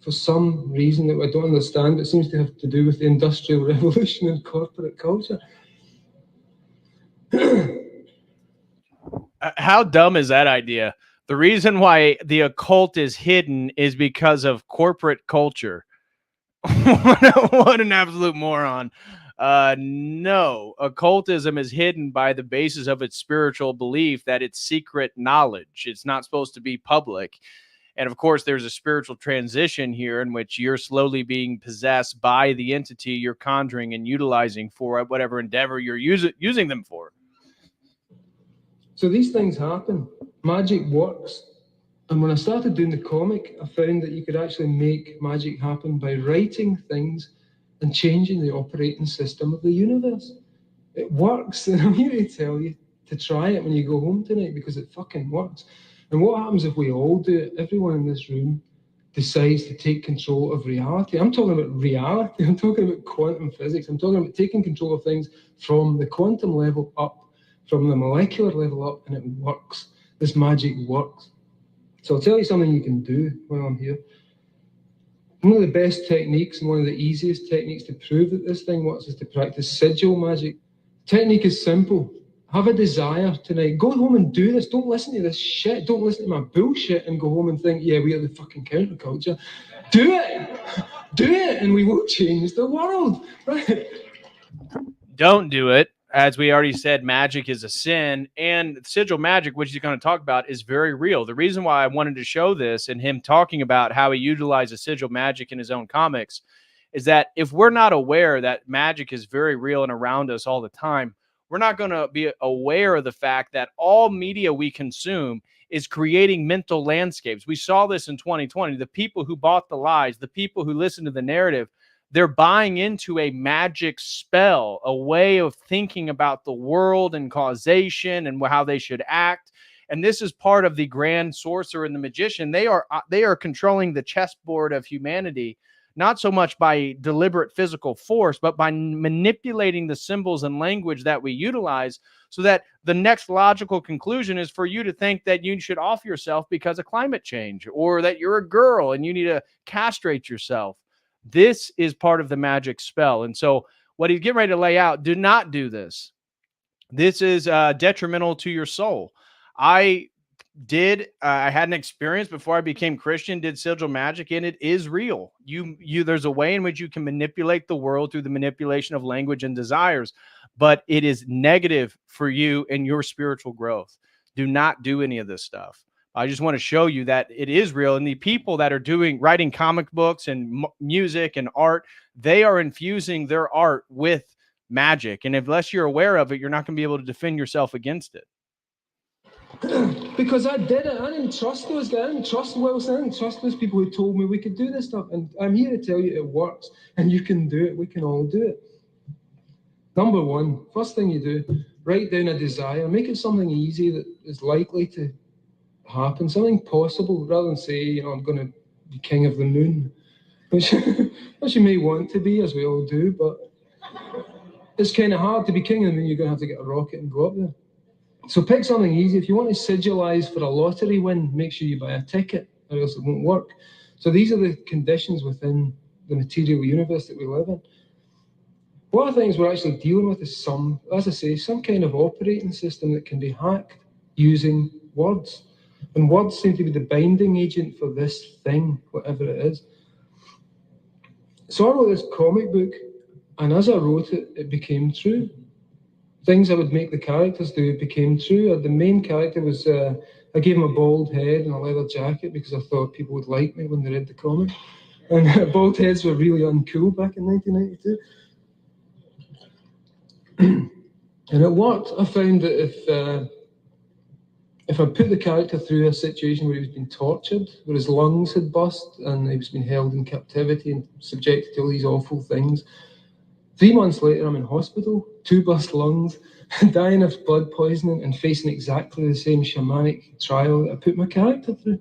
for some reason that I don't understand, but it seems to have to do with the Industrial Revolution and corporate culture. How dumb is that idea? The reason why the occult is hidden is because of corporate culture. What an absolute moron. No, occultism is hidden by the basis of its spiritual belief that it's secret knowledge. It's not supposed to be public. And of course, there's a spiritual transition here in which you're slowly being possessed by the entity you're conjuring and utilizing for whatever endeavor you're using them for. So these things happen. Magic works. And when I started doing the comic, I found that you could actually make magic happen by writing things and changing the operating system of the universe. It works. And I'm here to tell you to try it when you go home tonight, because it fucking works. And what happens if we all do it? Everyone in this room decides to take control of reality. I'm talking about reality. I'm talking about quantum physics. I'm talking about taking control of things from the quantum level up, from the molecular level up, and it works. This magic works. So I'll tell you something you can do while I'm here. One of the best techniques and one of the easiest techniques to prove that this thing works is to practice sigil magic. Technique is simple. Have a desire tonight. Go home and do this. Don't listen to this shit. Don't listen to my bullshit and go home and think, yeah, we are the fucking counterculture. Do it. Do it, and we will change the world. Right? Don't do it. As we already said, magic is a sin, and sigil magic, which he's going to talk about, is very real. The reason why I wanted to show this and him talking about how he utilizes sigil magic in his own comics is that if we're not aware that magic is very real and around us all the time, we're not going to be aware of the fact that all media we consume is creating mental landscapes. We saw this in 2020. The people who bought the lies, the people who listened to the narrative, they're buying into a magic spell, a way of thinking about the world and causation and how they should act. And this is part of the grand sorcerer and the magician. They are controlling the chessboard of humanity, not so much by deliberate physical force, but by manipulating the symbols and language that we utilize, so that the next logical conclusion is for you to think that you should off yourself because of climate change, or that you're a girl and you need to castrate yourself. This is part of the magic spell. And so what he's getting ready to lay out, do not do this. This is detrimental to your soul. I had an experience before I became Christian, did sigil magic, and it is real. There's a way in which you can manipulate the world through the manipulation of language and desires, but it is negative for you and your spiritual growth. Do not do any of this stuff. I just want to show you that it is real. And the people that are writing comic books and music and art, they are infusing their art with magic. And unless you're aware of it, you're not going to be able to defend yourself against it. Because I did it. I didn't trust those guys. I didn't trust Wilson. I didn't trust those people who told me we could do this stuff. And I'm here to tell you it works. And you can do it. We can all do it. Number one, first thing you do, write down a desire. Make it something easy that is likely to happen, something possible, rather than say, I'm going to be king of the moon, which you may want to be, as we all do, but it's kind of hard to be king of the moon. You're going to have to get a rocket and go up there. So pick something easy. If you want to sigilize for a lottery win, make sure you buy a ticket, or else it won't work. So these are the conditions within the material universe that we live in. One of the things we're actually dealing with is some kind of operating system that can be hacked using words. And words seem to be the binding agent for this thing, whatever it is. So I wrote this comic book, and as I wrote it, it became true. Things I would make the characters do became true. The main character was, I gave him a bald head and a leather jacket because I thought people would like me when they read the comic. And bald heads were really uncool back in 1992. And it worked. I found that if I put the character through a situation where he was being tortured, where his lungs had burst and he was being held in captivity and subjected to all these awful things, 3 months later I'm in hospital, 2 burst lungs, dying of blood poisoning and facing exactly the same shamanic trial that I put my character through.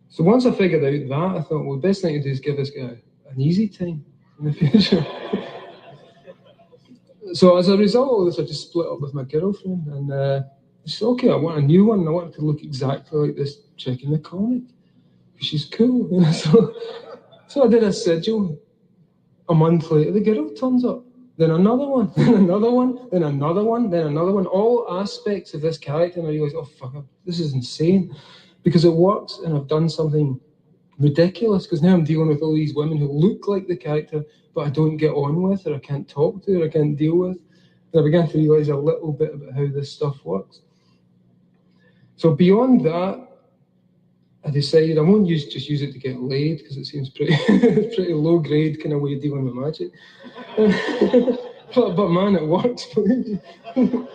So once I figured out that, I thought, well, the best thing to do is give this guy an easy time in the future. So as a result of this, I just split up with my girlfriend, and I said, okay, I want a new one. I want it to look exactly like this chick in the comic. She's cool. You know? So I did a sigil. A month later, the girl turns up. Then another one, then another one, then another one, then another one. All aspects of this character, and I realized, oh, fuck, this is insane. Because it works, and I've done something ridiculous, because now I'm dealing with all these women who look like the character, but I don't get on with, or I can't talk to, or I can't deal with. And I began to realize a little bit about how this stuff works. So beyond that, I decided I won't just use it to get laid, because it seems pretty pretty low grade kind of way of dealing with magic. but man, it works. And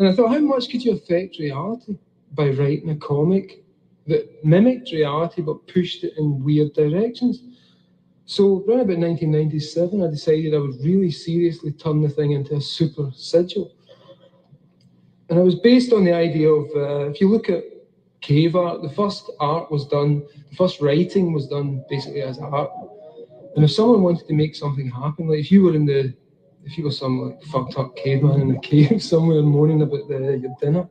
I thought, how much could you affect reality by writing a comic that mimicked reality but pushed it in weird directions? So around about 1997, I decided I would really seriously turn the thing into a super sigil. And it was based on the idea of, if you look at cave art, the first writing was done basically as art. And if someone wanted to make something happen, like if you were some like fucked up caveman in a cave somewhere moaning about your dinner,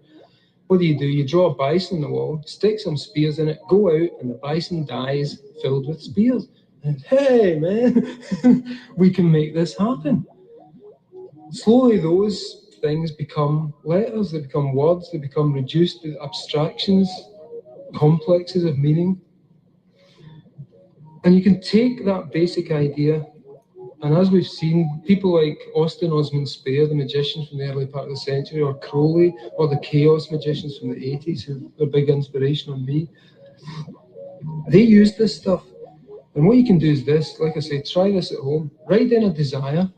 what do? You draw a bison on the wall, stick some spears in it, go out, and the bison dies filled with spears. And hey, man, we can make this happen. Slowly, those things become letters, they become words, they become reduced to abstractions, complexes of meaning. And you can take that basic idea, and as we've seen, people like Austin Osman Spare, the magician from the early part of the century, or Crowley, or the Chaos magicians from the 80s, who were a big inspiration on me, they used this stuff. And what you can do is this, like I say, try this at home. Write down a desire.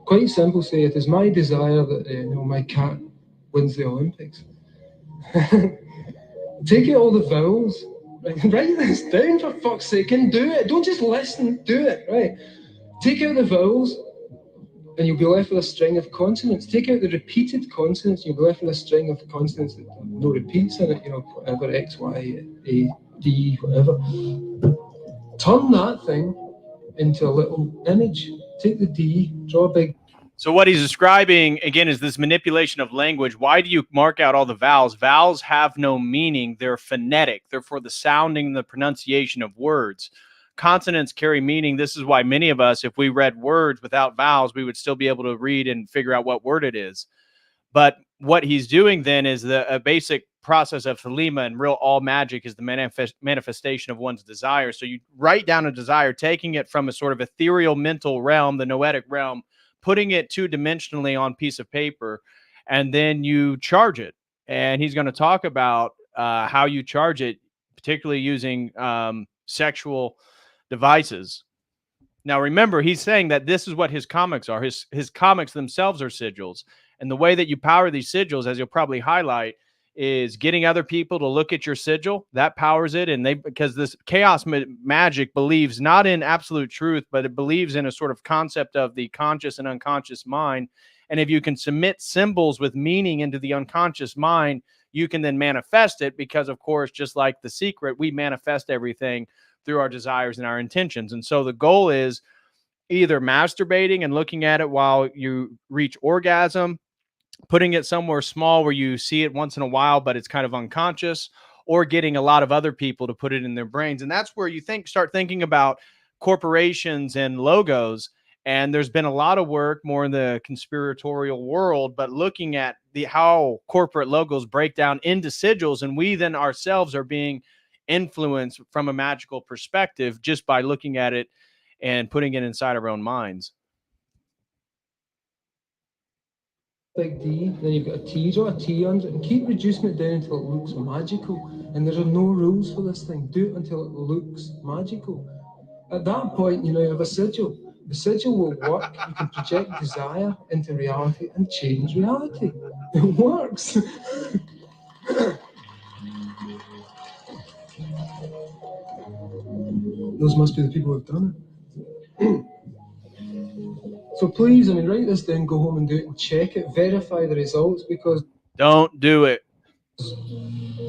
Quite simple, say, it is my desire that my cat wins the Olympics. Take out all the vowels. Right? Write this down, for fuck's sake, and do it. Don't just listen, do it, right? Take out the vowels, and you'll be left with a string of consonants. Take out the repeated consonants, and you'll be left with a string of consonants that have no repeats in it, whatever, X, Y, A, D, whatever. Turn that thing into a little image. Take the D, draw a big... So what he's describing, again, is this manipulation of language. Why do you mark out all the vowels? Vowels have no meaning. They're phonetic. They're for the sounding and the pronunciation of words. Consonants carry meaning. This is why many of us, if we read words without vowels, we would still be able to read and figure out what word it is. But what he's doing then is a basic process of thelema, and real all magic is the manifestation of one's desire. So you write down a desire, taking it from a sort of ethereal mental realm, the noetic realm, putting it two-dimensionally on a piece of paper, and then you charge it. And he's going to talk about how you charge it, particularly using sexual devices. Now, remember, he's saying that this is what his comics are. His comics themselves are sigils. And the way that you power these sigils, as you'll probably highlight, is getting other people to look at your sigil. That powers it. And because this chaos magic believes not in absolute truth, but it believes in a sort of concept of the conscious and unconscious mind. And if you can submit symbols with meaning into the unconscious mind, you can then manifest it, because, of course, just like The Secret, we manifest everything through our desires and our intentions. And so the goal is either masturbating and looking at it while you reach orgasm, putting it somewhere small where you see it once in a while, but it's kind of unconscious, or getting a lot of other people to put it in their brains. And that's where you start thinking about corporations and logos. And there's been a lot of work more in the conspiratorial world, but looking at how corporate logos break down into sigils, and we then ourselves are being influenced from a magical perspective just by looking at it and putting it inside our own minds. Big D, then you've got a T, draw a T under it, and keep reducing it down until it looks magical. And there are no rules for this thing. Do it until it looks magical. At that point, you have a sigil. The sigil will work. You can project desire into reality and change reality. It works. Those must be the people who've done it. So please, I mean, write this down, go home and do it, and check it, verify the results, because Don't do it.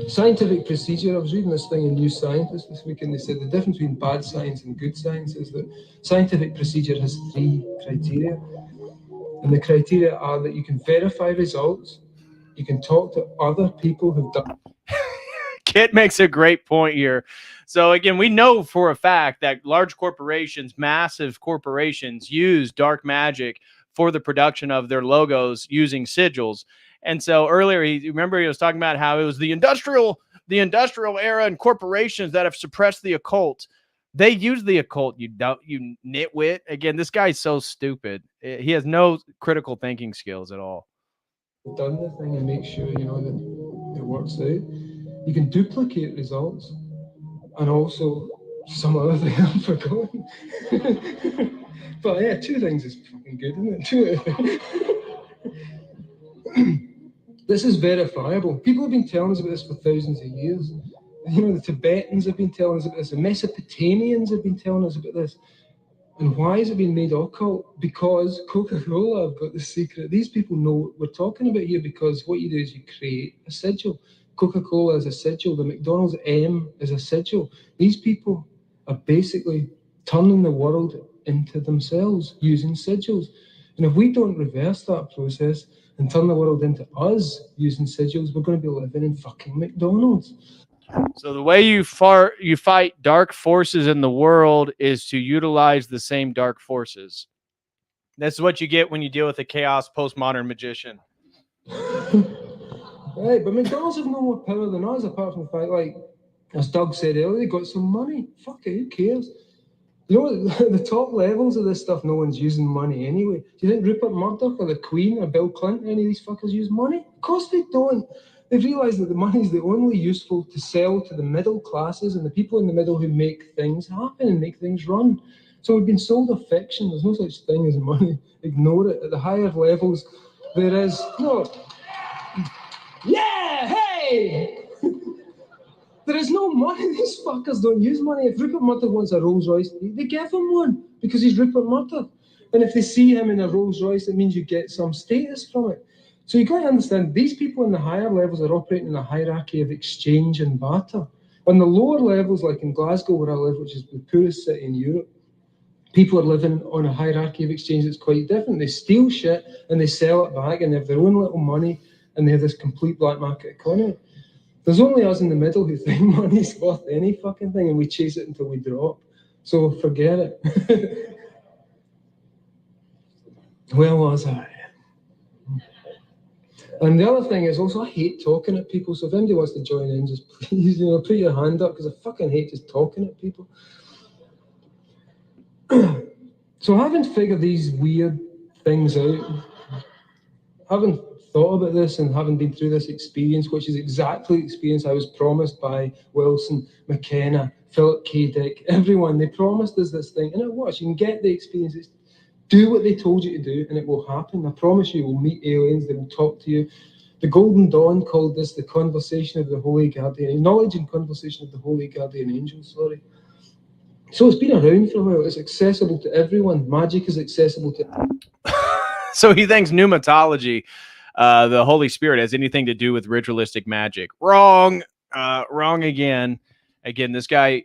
scientific procedure, I was reading this thing in New Scientist this week, and they said the difference between bad science and good science is that scientific procedure has 3 criteria. And the criteria are that you can verify results, you can talk to other people who've done. Kit makes a great point here. So again, we know for a fact that large corporations, massive corporations, use dark magic for the production of their logos using sigils. And so earlier, he was talking about how it was the industrial era and corporations that have suppressed the occult. They use the occult, you nitwit. Again, this guy's so stupid. He has no critical thinking skills at all. Done the thing and make sure, you know, that it works out. You can duplicate results, and also some other thing I've forgotten. But yeah, 2 things is fucking good, isn't it? This is verifiable. People have been telling us about this for thousands of years. You know, the Tibetans have been telling us about this. The Mesopotamians have been telling us about this. And why has it been made occult? Because Coca-Cola have got the secret. These people know what we're talking about here, because what you do is you create a sigil. Coca-Cola is a sigil. The McDonald's M is a sigil. These people are basically turning the world into themselves using sigils. And if we don't reverse that process and turn the world into us using sigils, we're going to be living in fucking McDonald's. So the way you fight dark forces in the world is to utilize the same dark forces. That's what you get when you deal with a chaos postmodern magician. Right, but McDonald's have no more power than us, apart from the fact, like, as Doug said earlier, they got some money. Fuck it, who cares? You know, the top levels of this stuff, no one's using money anyway. Do you think Rupert Murdoch or the Queen or Bill Clinton, any of these fuckers use money? Of course they don't. They've realised that the money is the only useful to sell to the middle classes and the people in the middle who make things happen and make things run. So we've been sold a fiction. There's no such thing as money. Ignore it. At the higher levels, there is no. Yeah, hey! There is no money. These fuckers don't use money. If Rupert Murdoch wants a Rolls Royce, they give him one because he's Rupert Murdoch. And if they see him in a Rolls Royce, it means you get some status from it. So you've got to understand, these people in the higher levels are operating in a hierarchy of exchange and barter. On the lower levels, like in Glasgow, where I live, which is the poorest city in Europe, people are living on a hierarchy of exchange that's quite different. They steal shit and they sell it back, and they have their own little money, and they have this complete black market economy. There's only us in the middle who think money's worth any fucking thing, and we chase it until we drop. So forget it. Where was I? And the other thing is also, I hate talking at people. So if anybody wants to join in, just please, you know, put your hand up, because I fucking hate just talking at people. So having figured these weird things out, having thought about this and having been through this experience, which is exactly the experience I was promised by Wilson, McKenna, Philip K. Dick, everyone, they promised us this thing, and it was. You can get the experiences, do what they told you to do, and it will happen. I promise you will meet aliens, they will talk to you. The Golden Dawn called this the conversation of the Holy Guardian, knowledge and conversation of the Holy Guardian Angel, sorry. So it's been around for a while, it's accessible to everyone. Magic is accessible to So he thinks pneumatology, the Holy Spirit, has anything to do with ritualistic magic. Wrong. Wrong again. Again, this guy,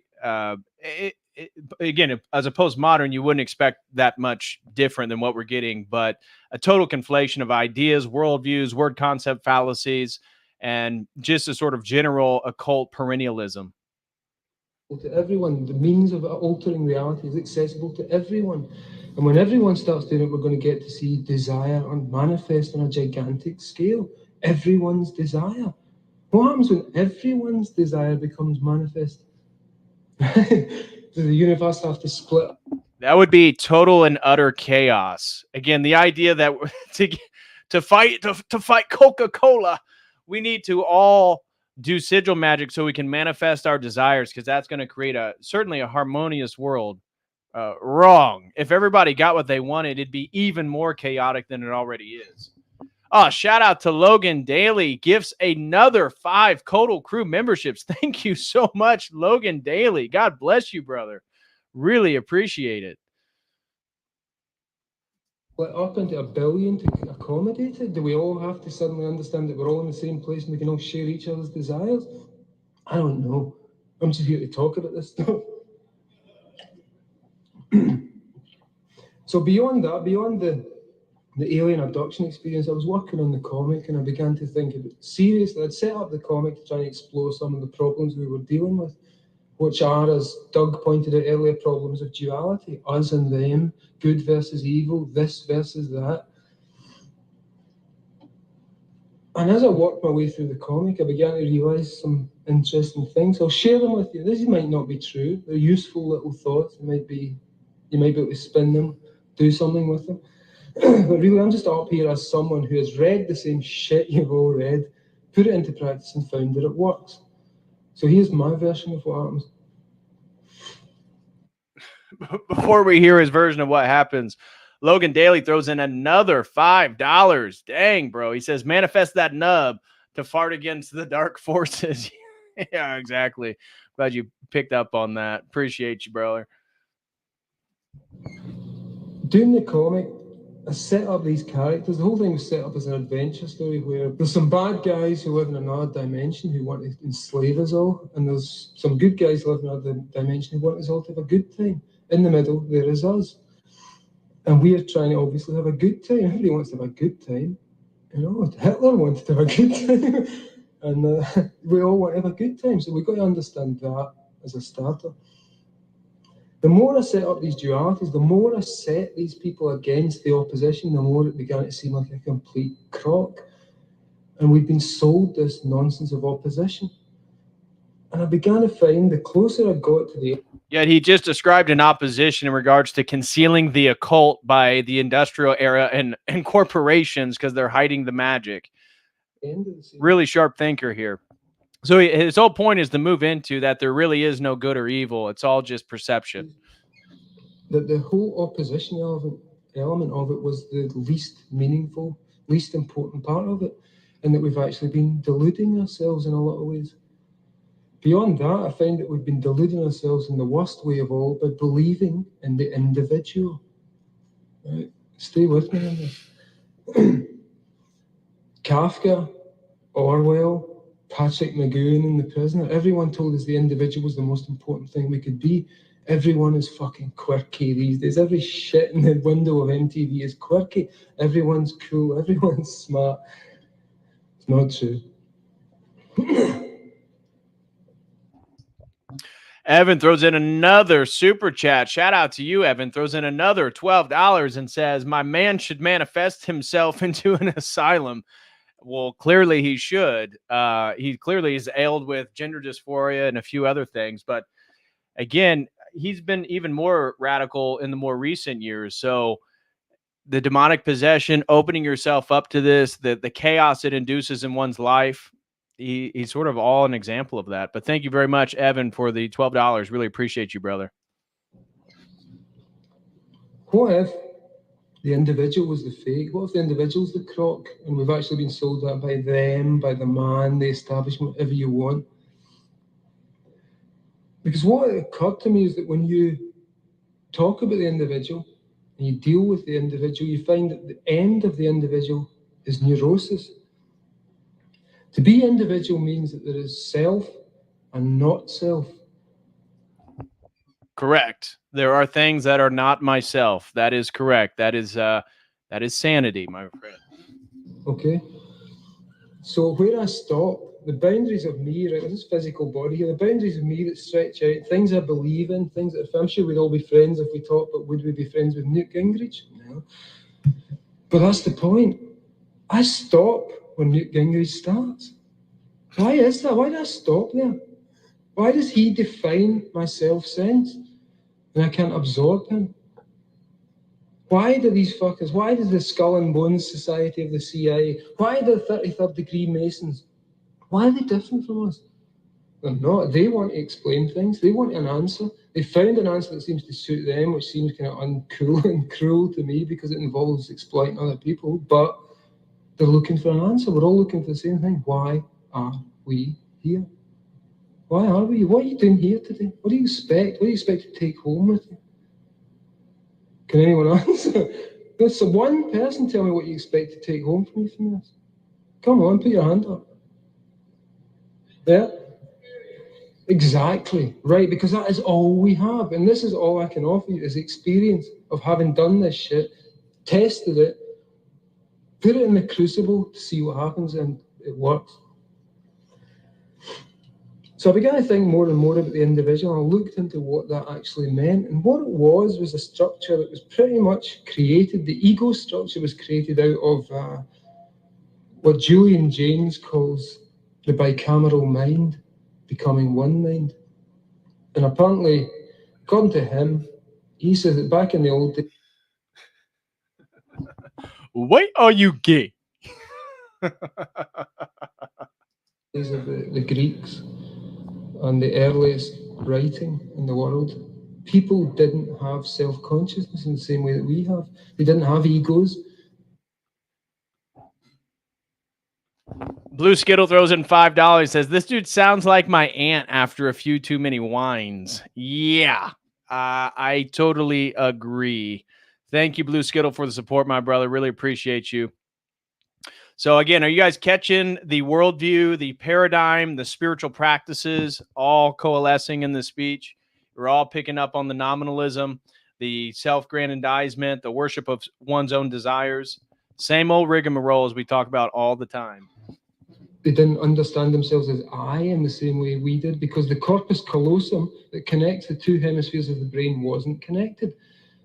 again, as a postmodern, you wouldn't expect that much different than what we're getting, but a total conflation of ideas, worldviews, word concept fallacies, and just a sort of general occult perennialism. To everyone. The means of altering reality is accessible to everyone. And when everyone starts doing it, we're going to get to see desire manifest on a gigantic scale. Everyone's desire. What happens when everyone's desire becomes manifest? Does the universe have to split? That would be total and utter chaos. Again, the idea that to fight Coca-Cola, we need to all do sigil magic so we can manifest our desires, because that's going to create certainly a harmonious world. Wrong. If everybody got what they wanted, it'd be even more chaotic than it already is. Oh, shout out to Logan Daly. Gifts another 5 COTEL crew memberships. Thank you so much, Logan Daly. God bless you, brother. Really appreciate it. Split up into 1 billion to accommodate it? Do we all have to suddenly understand that we're all in the same place and we can all share each other's desires? I don't know. I'm just here to talk about this stuff. So beyond that, beyond the alien abduction experience, I was working on the comic and I began to think about seriously. I'd set up the comic to try and explore some of the problems we were dealing with, which are, as Doug pointed out earlier, problems of duality, us and them, good versus evil, this versus that. And as I worked my way through the comic, I began to realise some interesting things. I'll share them with you. This might not be true. They're useful little thoughts. You might be able to spin them, do something with them. But really, I'm just up here as someone who has read the same shit you've all read, put it into practice and found that it works. So here's my version of what happens. Before we hear his version of what happens, Logan Daly throws in another $5. Dang, bro. He says, manifest that nub to fart against the dark forces. Yeah, exactly. Glad you picked up on that. Appreciate you, brother. Doing the comic, I set up these characters. The whole thing was set up as an adventure story where there's some bad guys who live in another dimension who want to enslave us all, and there's some good guys who live in another dimension who want us all to have a good time. In the middle, there is us. And we are trying to obviously have a good time. Everybody wants to have a good time. You know, Hitler wanted to have a good time. And we all want to have a good time. So we've got to understand that as a starter. The more I set up these dualities, the more I set these people against the opposition, the more it began to seem like a complete crock. And we've been sold this nonsense of opposition. And I began to find the closer I got to the... Yet he just described an opposition in regards to concealing the occult by the industrial era and corporations because they're hiding the magic. Really sharp thinker here. So his whole point is to move into that there really is no good or evil. It's all just perception. The whole opposition element of it was the least meaningful, least important part of it, and that we've actually been deluding ourselves in a lot of ways. Beyond that, I find that we've been deluding ourselves in the worst way of all by believing in the individual. Right? Stay with me on this. Kafka, Orwell, Patrick McGowan in The Prisoner, everyone told us the individual was the most important thing we could be. Everyone is fucking quirky these days. Every shit in the window of MTV is quirky. Everyone's cool. Everyone's smart. It's not true. Evan throws in another super chat. Shout out to you, Evan. Throws in another $12 and says, my man should manifest himself into an asylum. Well, clearly he should. He clearly is ailed with gender dysphoria and a few other things. But again, he's been even more radical in the more recent years. So the demonic possession, opening yourself up to this, the chaos it induces in one's life, he's sort of all an example of that. But thank you very much, Evan, for the $12. Really appreciate you, brother. What if the individual was the fake? What if the individual's the crock and we've actually been sold that by them, by the man, the establishment, whatever you want? Because what occurred to me is that when you talk about the individual and you deal with the individual, you find that the end of the individual is neurosis. To be individual means that there is self and not self. Correct. There are things that are not myself. That is correct. That is sanity, my friend. Okay. So where I stop, the boundaries of me, right, this physical body here, the boundaries of me that stretch out, things I believe in, things that I'm sure we'd all be friends if we talked, but would we be friends with Newt Gingrich? No. But that's the point. I stop when Newt Gingrich starts. Why is that? Why do I stop there? Why does he define my self-sense and I can't absorb him? Why do these fuckers, why does the Skull and Bones Society of the CIA, why the 33rd degree Masons, why are they different from us? They're not. They want to explain things. They want an answer. They found an answer that seems to suit them, which seems kind of uncool and cruel to me because it involves exploiting other people. But They're looking for an answer. We're all looking for the same thing. Why are we here? Why are we? What are you doing here today? What do you expect? What do you expect to take home with you? Can anyone answer? There's one person tell me what you expect to take home from you from this. Come on, put your hand up. Yeah? Exactly. Right, because that is all we have. And this is all I can offer you is experience of having done this shit, tested it, put it in the crucible to see what happens, and it works. So I began to think more and more about the individual, and I looked into what that actually meant. And what it was a structure that was pretty much created. The ego structure was created out of what Julian Jaynes calls the bicameral mind, becoming one mind. And apparently, according to him, he says that back in the old days, Why are you gay? days of the Greeks and the earliest writing in the world, people didn't have self-consciousness in the same way that we have. They didn't have egos. Blue Skittle throws in $5, says, this dude sounds like my aunt after a few too many wines. Yeah, I totally agree. Thank you, Blue Skittle, for the support, my brother. Really appreciate you. So again, are you guys catching the worldview, the paradigm, the spiritual practices, all coalescing in this speech? We're all picking up on the nominalism, the self-grandizement, the worship of one's own desires. Same old rigmarole as we talk about all the time. They didn't understand themselves as I in the same way we did, because the corpus callosum that connects the two hemispheres of the brain wasn't connected.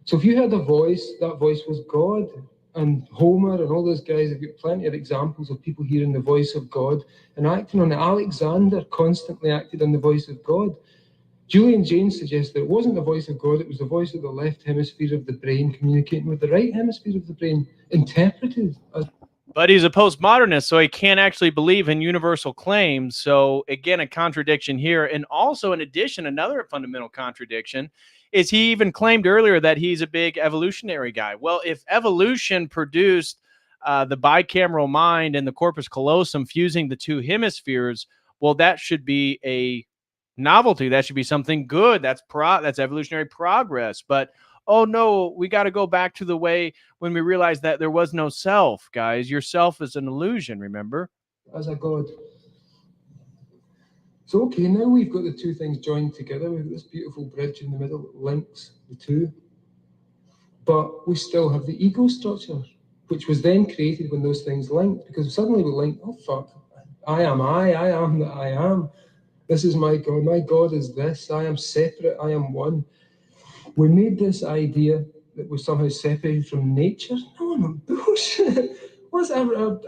So if you heard a voice, that voice was God. And Homer and all those guys have got plenty of examples of people hearing the voice of God and acting on it. Alexander constantly acted on the voice of God. Julian Jaynes suggests that it wasn't the voice of God, it was the voice of the left hemisphere of the brain communicating with the right hemisphere of the brain, interpreted as. But he's a postmodernist, so he can't actually believe in universal claims. So again, a contradiction here. And also, in addition, another fundamental contradiction is he even claimed earlier that he's a big evolutionary guy. Well, if evolution produced the bicameral mind and the corpus callosum fusing the two hemispheres, well, that should be a novelty. That should be something good. That's evolutionary progress. But oh no, we got to go back to the way when we realized that there was no self, guys. Your self is an illusion, remember? As a God. So, okay, now we've got the two things joined together. We've got this beautiful bridge in the middle that links the two. But we still have the ego structure, which was then created when those things linked, because suddenly we linked, oh fuck, I am that I am. This is my God is this, I am separate, I am one. We made this idea that we're somehow separated from nature. No, bullshit.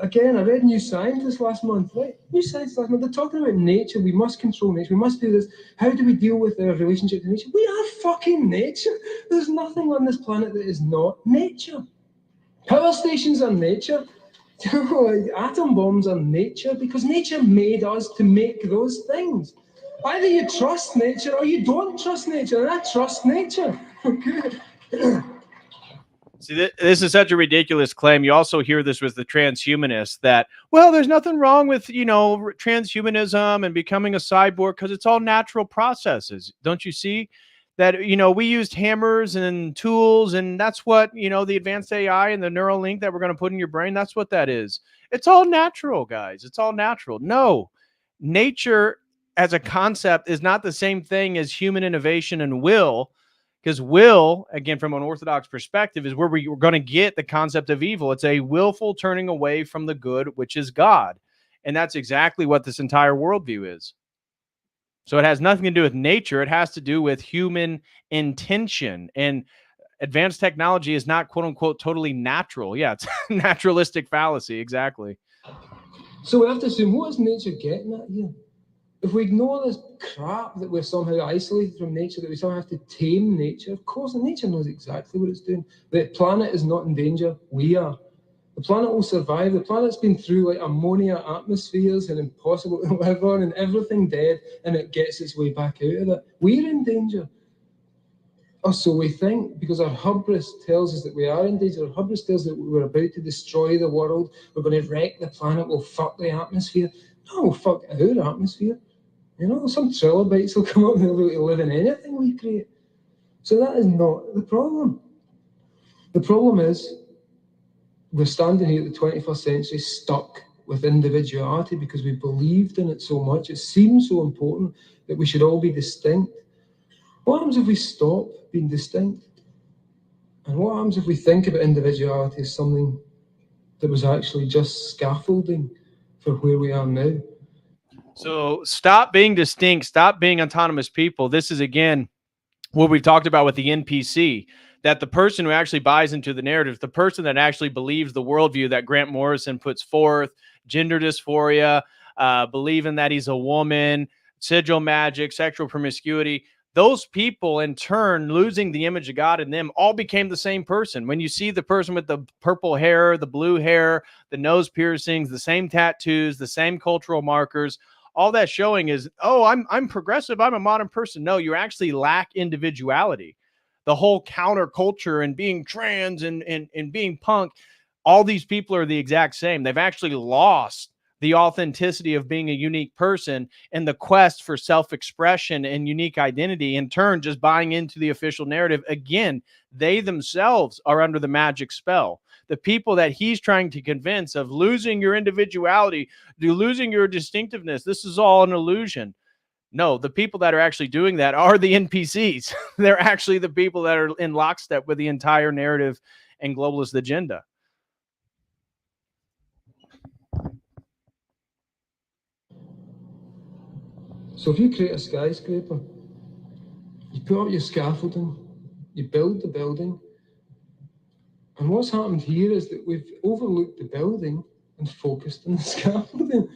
Again, I read New Scientist last month, right? New Scientist last month, they're talking about nature. We must control nature. We must do this. How do we deal with our relationship to nature? We are fucking nature. There's nothing on this planet that is not nature. Power stations are nature. Atom bombs are nature, because nature made us to make those things. Either you trust nature or you don't trust nature, and I trust nature. Okay. See, this is such a ridiculous claim. You also hear this with the transhumanists that, well, there's nothing wrong with, transhumanism and becoming a cyborg because it's all natural processes. Don't you see that, we used hammers and tools, and that's what, the advanced AI and the neural link that we're going to put in your brain, that's what that is. It's all natural, guys. It's all natural. No, nature as a concept is not the same thing as human innovation and will. Because will, again, from an Orthodox perspective, is where we're going to get the concept of evil. It's a willful turning away from the good, which is God. And that's exactly what this entire worldview is. So it has nothing to do with nature. It has to do with human intention. And advanced technology is not, quote unquote, totally natural. Yeah, it's naturalistic fallacy. Exactly. So we have to assume, what is nature getting at here? If we ignore this crap that we're somehow isolated from nature, that we somehow have to tame nature, of course, nature knows exactly what it's doing. The planet is not in danger. We are. The planet will survive. The planet's been through like ammonia atmospheres and impossible to live on and everything dead, and it gets its way back out of it. We're in danger. or so we think, because our hubris tells us that we are in danger. Our hubris tells us that we're about to destroy the world, we're going to wreck the planet, we'll fuck the atmosphere. No, we'll fuck our atmosphere. You know, some trilobites will come up and they'll be able to live in anything we create. So that is not the problem. The problem is we're standing here at the 21st century stuck with individuality because we believed in it so much. It seems so important that we should all be distinct. What happens if we stop being distinct? And what happens if we think about individuality as something that was actually just scaffolding for where we are now? So stop being distinct, stop being autonomous people. This is, again, what we've talked about with the NPC, that the person who actually buys into the narrative, the person that actually believes the worldview that Grant Morrison puts forth, gender dysphoria, believing that he's a woman, sigil magic, sexual promiscuity, those people in turn losing the image of God in them all became the same person. When you see the person with the purple hair, the blue hair, the nose piercings, the same tattoos, the same cultural markers, all that showing is, oh, I'm progressive, I'm a modern person. No, you actually lack individuality. The whole counterculture and being trans and being punk, all these people are the exact same. They've actually lost the authenticity of being a unique person and the quest for self-expression and unique identity, in turn just buying into the official narrative. Again, they themselves are under the magic spell. The people that he's trying to convince of losing your individuality, losing your distinctiveness, this is all an illusion. No, the people that are actually doing that are the NPCs. They're actually the people that are in lockstep with the entire narrative and globalist agenda. So if you create a skyscraper, you put up your scaffolding, you build the building, and what's happened here is that we've overlooked the building and focused on the scaffolding.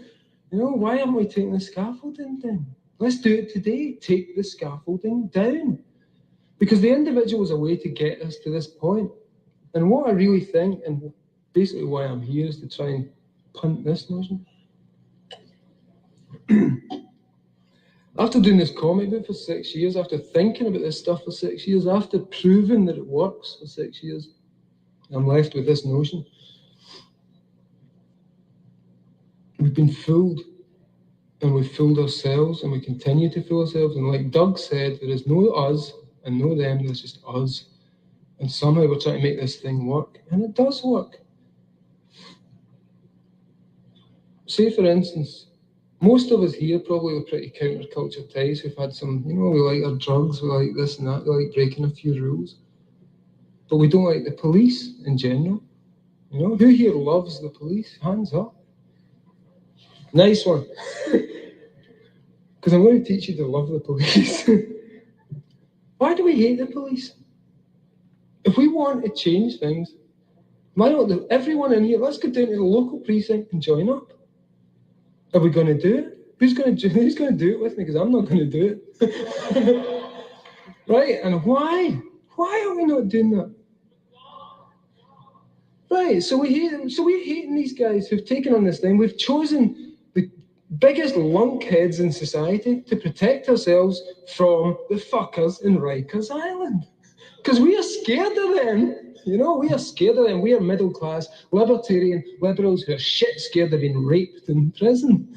You know, why aren't we taking the scaffolding down? Let's do it today. Take the scaffolding down. Because the individual is a way to get us to this point. And what I really think, and basically why I'm here, is to try and punt this notion. After doing this comic book for 6 years, after thinking about this stuff for 6 years, after proving that it works for 6 years, I'm left with this notion. We've been fooled, and we've fooled ourselves, and we continue to fool ourselves. And like Doug said, there is no us and no them, there's just us. And somehow we're trying to make this thing work, and it does work. Say, for instance, most of us here probably are pretty counterculture ties. We've had some, you know, we like our drugs, we like this and that, we like breaking a few rules. But we don't like the police in general. You know, who here loves the police? Hands up. Nice one. Because I'm going to teach you to love the police. Why do we hate the police? If we want to change things, why not everyone in here, let's go down to the local precinct and join up. Are we going to do it? Who's going to do it with me? Because I'm not going to do it. Right? And why? Why are we not doing that? Right, so we're hating these guys who've taken on this thing. We've chosen the biggest lunkheads in society to protect ourselves from the fuckers in Rikers Island. Because we are scared of them. You know, we are scared of them. We are middle class, libertarian liberals who are shit scared of being raped in prison.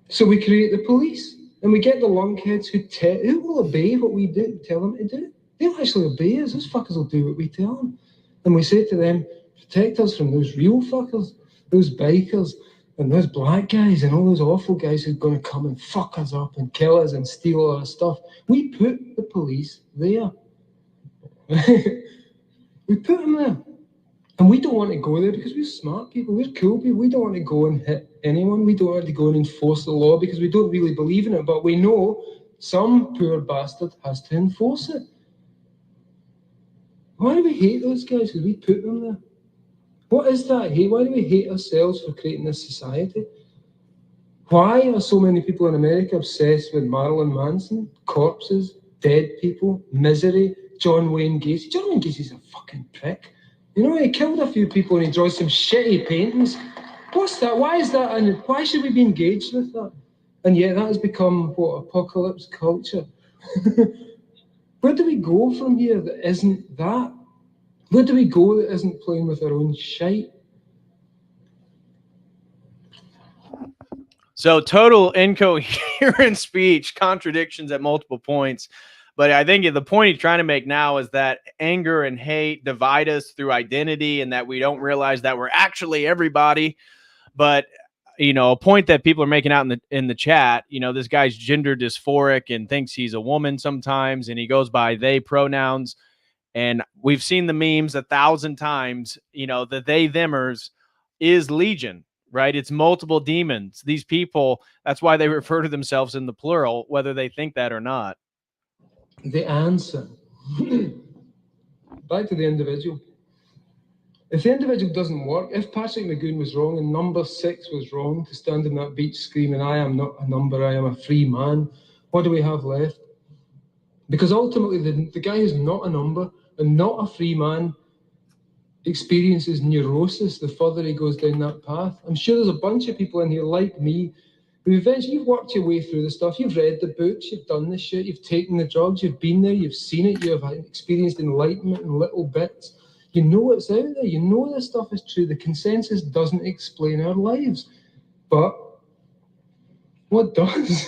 So we create the police, and we get the lunkheads who will obey what we tell them to do. They'll actually obey us. Those fuckers will do what we tell them. And we say to them, protect us from those real fuckers, those bikers, and those black guys, and all those awful guys who are going to come and fuck us up and kill us and steal all our stuff. We put the police there. We put them there. And we don't want to go there because we're smart people, we're cool people. We don't want to go and hit anyone. We don't want to go and enforce the law because we don't really believe in it. But we know some poor bastard has to enforce it. Why do we hate those guys? Because we put them there. What is that hate? Why do we hate ourselves for creating this society? Why are so many people in America obsessed with Marilyn Manson, corpses, dead people, misery, John Wayne Gacy? John Wayne Gacy's a fucking prick. You know, he killed a few people and he draws some shitty paintings. What's that? Why is that? And why should we be engaged with that? And yet that has become what? Apocalypse culture. Where do we go from here that isn't that? Where do we go that isn't playing with our own shite? So total incoherent speech, contradictions at multiple points. But I think the point he's trying to make now is that anger and hate divide us through identity and that we don't realize that we're actually everybody. But, you know, a point that people are making out in the chat, you know, this guy's gender dysphoric and thinks he's a woman sometimes, and he goes by they pronouns. And we've seen the memes 1,000 times, you know, the they themers is legion, right? It's multiple demons. These people, that's why they refer to themselves in the plural, whether they think that or not. The answer. Back to the individual. If the individual doesn't work, if Patrick McGoon was wrong and number 6 was wrong to stand on that beach screaming, I am not a number, I am a free man, what do we have left? Because ultimately the guy who's not a number and not a free man experiences neurosis the further he goes down that path. I'm sure there's a bunch of people in here like me who eventually you've worked your way through the stuff, you've read the books, you've done this shit, you've taken the drugs, you've been there, you've seen it, you've experienced enlightenment in little bits. You know what's out there. You know this stuff is true. The consensus doesn't explain our lives. But what does?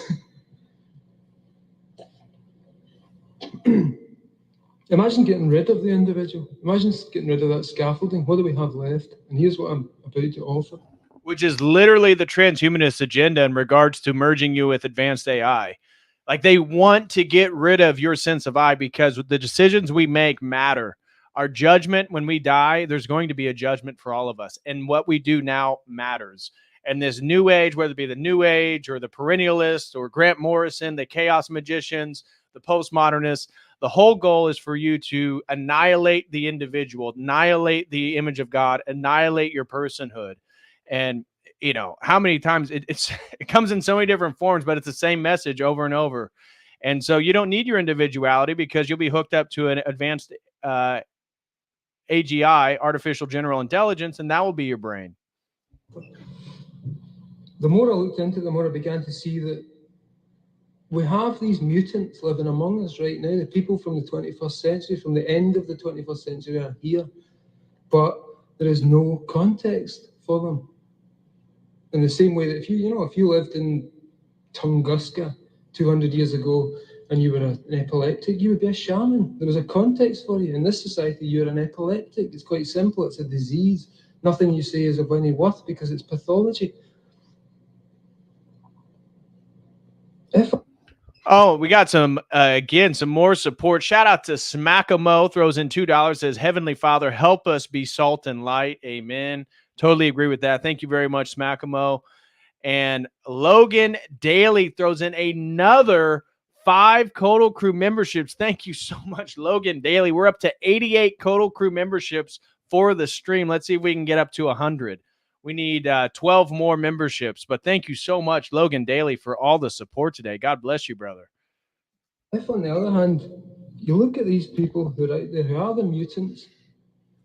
Imagine getting rid of the individual. Imagine getting rid of that scaffolding. What do we have left? And here's what I'm about to offer. Which is literally the transhumanist agenda in regards to merging you with advanced AI. Like they want to get rid of your sense of I because the decisions we make matter. Our judgment when we die, there's going to be a judgment for all of us. And what we do now matters. And this new age, whether it be the new age or the perennialists or Grant Morrison, the chaos magicians, the postmodernists, the whole goal is for you to annihilate the individual, annihilate the image of God, annihilate your personhood. And, you know, how many times it comes in so many different forms, but it's the same message over and over. And so you don't need your individuality because you'll be hooked up to an advanced AGI, artificial general intelligence, and that will be your brain. The more I looked into it, the more I began to see that we have these mutants living among us right now. The people from the 21st century, from the end of the 21st century are here, but there is no context for them. In the same way that if you lived in Tunguska 200 years ago and you were an epileptic, you would be a shaman. There was a context for you. In this society, you're an epileptic. It's quite simple. It's a disease. Nothing you say is of any worth because it's pathology. Oh, we got some more support. Shout out to Smackamo, throws in $2, says, Heavenly Father, help us be salt and light. Amen. Totally agree with that. Thank you very much, Smackamo. And Logan Daly throws in another 5 COTEL Crew memberships. Thank you so much, Logan Daly. We're up to 88 COTEL Crew memberships for the stream. Let's see if we can get up to 100. We need 12 more memberships. But thank you so much, Logan Daly, for all the support today. God bless you, brother. If, on the other hand, you look at these people who are out there, who are the mutants,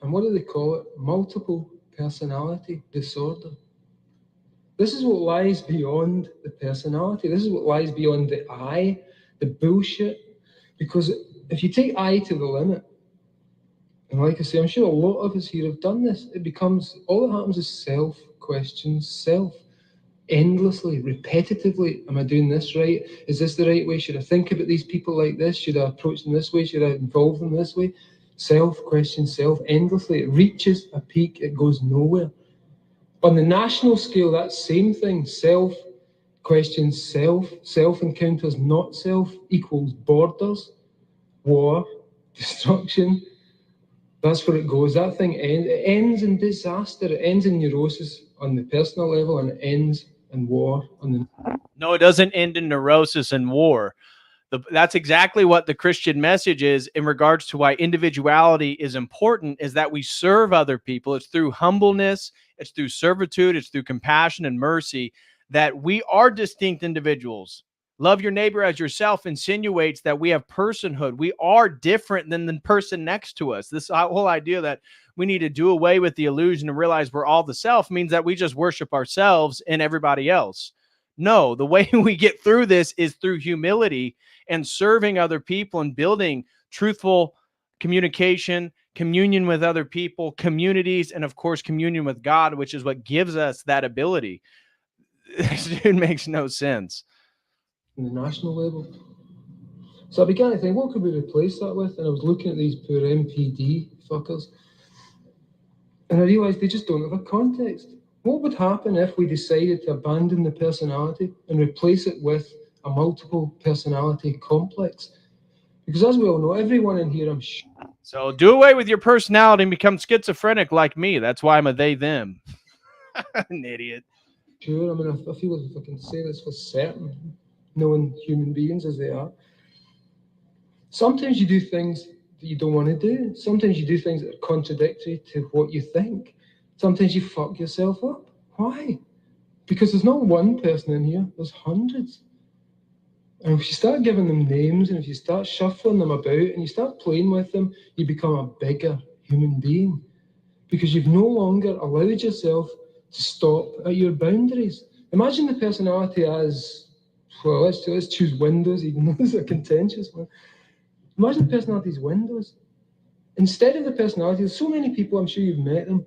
and what do they call it? Multiple personality disorder. This is what lies beyond the personality. This is what lies beyond the I, the bullshit. Because if you take I to the limit, and like I say, I'm sure a lot of us here have done this, it becomes, all that happens is self questions, self, endlessly, repetitively. Am I doing this right? Is this the right way? Should I think about these people like this? Should I approach them this way? Should I involve them this way? Self question, self, endlessly. It reaches a peak, it goes nowhere. On the national scale, that same thing, self questions self, self encounters not self equals borders, war, destruction. That's where it goes. That thing ends. It ends in disaster. It ends in neurosis on the personal level, and it ends in war on the. No, it doesn't end in neurosis and war. That's exactly what the Christian message is in regards to why individuality is important, is that we serve other people. It's through humbleness, it's through servitude, it's through compassion and mercy that we are distinct individuals. Love your neighbor as yourself insinuates that we have personhood. We are different than the person next to us. This whole idea that we need to do away with the illusion and realize we're all the self means that we just worship ourselves and everybody else. No, the way we get through this is through humility and serving other people and building truthful communication, communion with other people, communities, and of course, communion with God, which is what gives us that ability. This dude makes no sense. On the national level. So I began to think, what could we replace that with? And I was looking at these poor MPD fuckers. And I realised they just don't have a context. What would happen if we decided to abandon the personality and replace it with a multiple personality complex? Because as we all know, everyone in here, So do away with your personality and become schizophrenic like me. That's why I'm a they, them. An idiot. Sure, I mean, I feel as if I can say this for certain, knowing human beings as they are. Sometimes you do things that you don't want to do. Sometimes you do things that are contradictory to what you think. Sometimes you fuck yourself up. Why? Because there's not one person in here, there's hundreds. And if you start giving them names and if you start shuffling them about and you start playing with them, you become a bigger human being. Because you've no longer allowed yourself to stop at your boundaries. Imagine the personality as, well, let's choose Windows, even though it's a contentious one. Imagine the personality as Windows. Instead of the personality, there's so many people, I'm sure you've met them,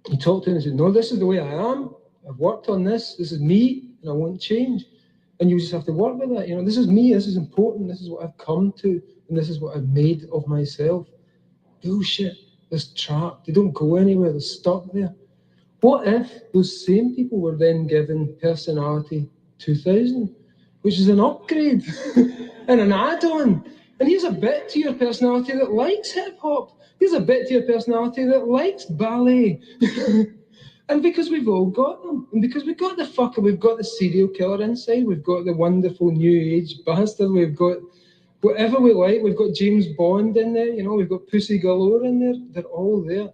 you talk to them and say, no, this is the way I am, I've worked on this is me, and I won't change. And you just have to work with that. This is me, this is important, this is what I've come to, and this is what I've made of myself. Bullshit. They're trapped. They don't go anywhere. They're stuck there. What if those same people were then given personality 2000, which is an upgrade and an add-on? And here's a bit to your personality that likes hip-hop. Here's a bit to your personality that likes ballet. And because we've all got them, and because we've got the fucker, we've got the serial killer inside, we've got the wonderful new age bastard, we've got whatever we like, we've got James Bond in there, we've got Pussy Galore in there, they're all there.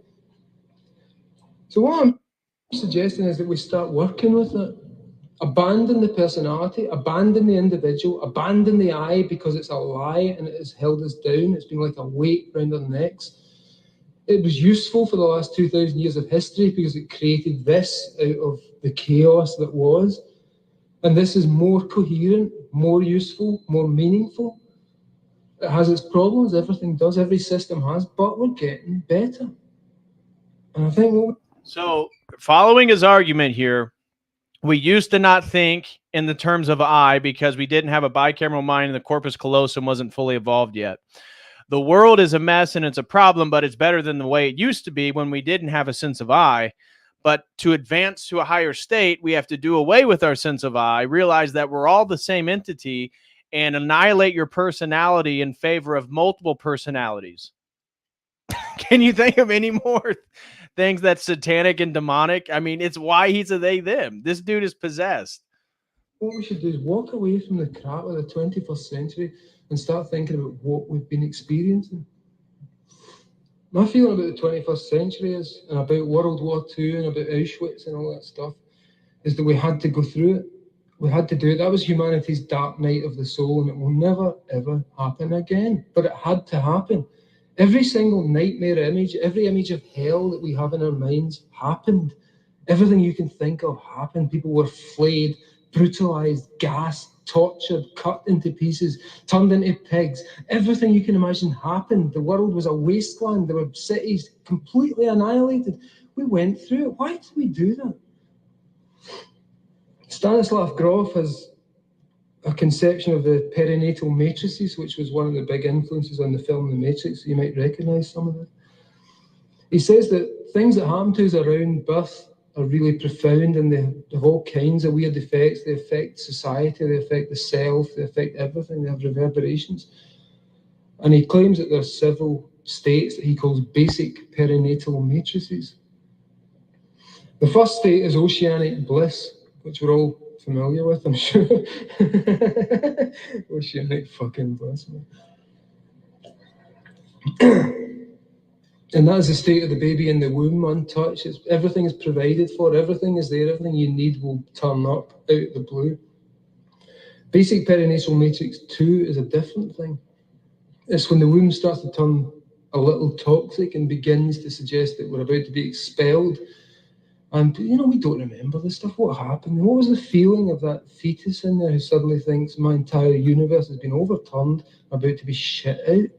So what I'm suggesting is that we start working with it. Abandon the personality, abandon the individual, abandon the I because it's a lie and it has held us down. It's been like a weight around our necks. It was useful for the last 2,000 years of history because it created this out of the chaos that was. And this is more coherent, more useful, more meaningful. It has its problems, everything does, every system has, but we're getting better. And I think so following his argument here, we used to not think in the terms of I because we didn't have a bicameral mind and the corpus callosum wasn't fully evolved yet. The world is a mess and it's a problem, but it's better than the way it used to be when we didn't have a sense of I. But to advance to a higher state, we have to do away with our sense of I, realize that we're all the same entity, and annihilate your personality in favor of multiple personalities. Can you think of any more things that's satanic and demonic? I mean, it's why he's a they, them. This dude is possessed. What we should do is walk away from the crap of the 21st century and start thinking about what we've been experiencing. My feeling about the 21st century is, and about World War II and about Auschwitz and all that stuff, is that we had to go through it. We had to do it. That was humanity's dark night of the soul, and it will never, ever happen again. But it had to happen. Every single nightmare image, every image of hell that we have in our minds happened. Everything you can think of happened. People were flayed, brutalized, gassed, tortured, cut into pieces, turned into pigs. Everything you can imagine happened. The world was a wasteland. There were cities completely annihilated. We went through it. Why did we do that? Stanislav Grof has a conception of the perinatal matrices, which was one of the big influences on the film The Matrix. You might recognize some of it. He says that things that happen to us around birth are really profound, and they have all kinds of weird effects. They affect society, they affect the self, they affect everything, they have reverberations. And he claims that there are several states that he calls basic perinatal matrices. The first state is oceanic bliss, which we're all familiar with, I'm sure. Oceanic fucking bliss, man. And that is the state of the baby in the womb, untouched. Everything is provided for, everything is there, everything you need will turn up out of the blue. Basic perinatal matrix 2 is a different thing. It's when the womb starts to turn a little toxic and begins to suggest that we're about to be expelled. And, you know, we don't remember this stuff. What happened? What was the feeling of that fetus in there who suddenly thinks my entire universe has been overturned, about to be shit out?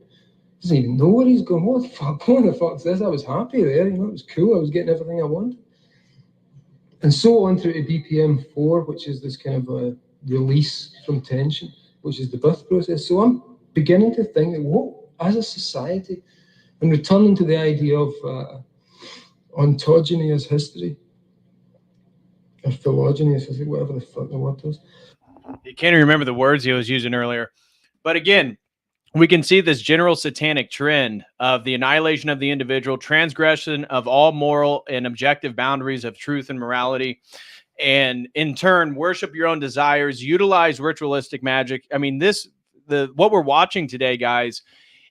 Doesn't even know where he's going. What the fuck? What the fuck's this? I was happy there. You know, it was cool. I was getting everything I wanted. And so on through to BPM 4, which is this kind of a release from tension, which is the birth process. So I'm beginning to think that what, as a society, and returning to the idea of ontogeny as history, or phylogeny as history, whatever the fuck the word is. You can't even remember the words he was using earlier. But again, we can see this general satanic trend of the annihilation of the individual, transgression of all moral and objective boundaries of truth and morality, and in turn, worship your own desires, utilize ritualistic magic. I mean, what we're watching today, guys,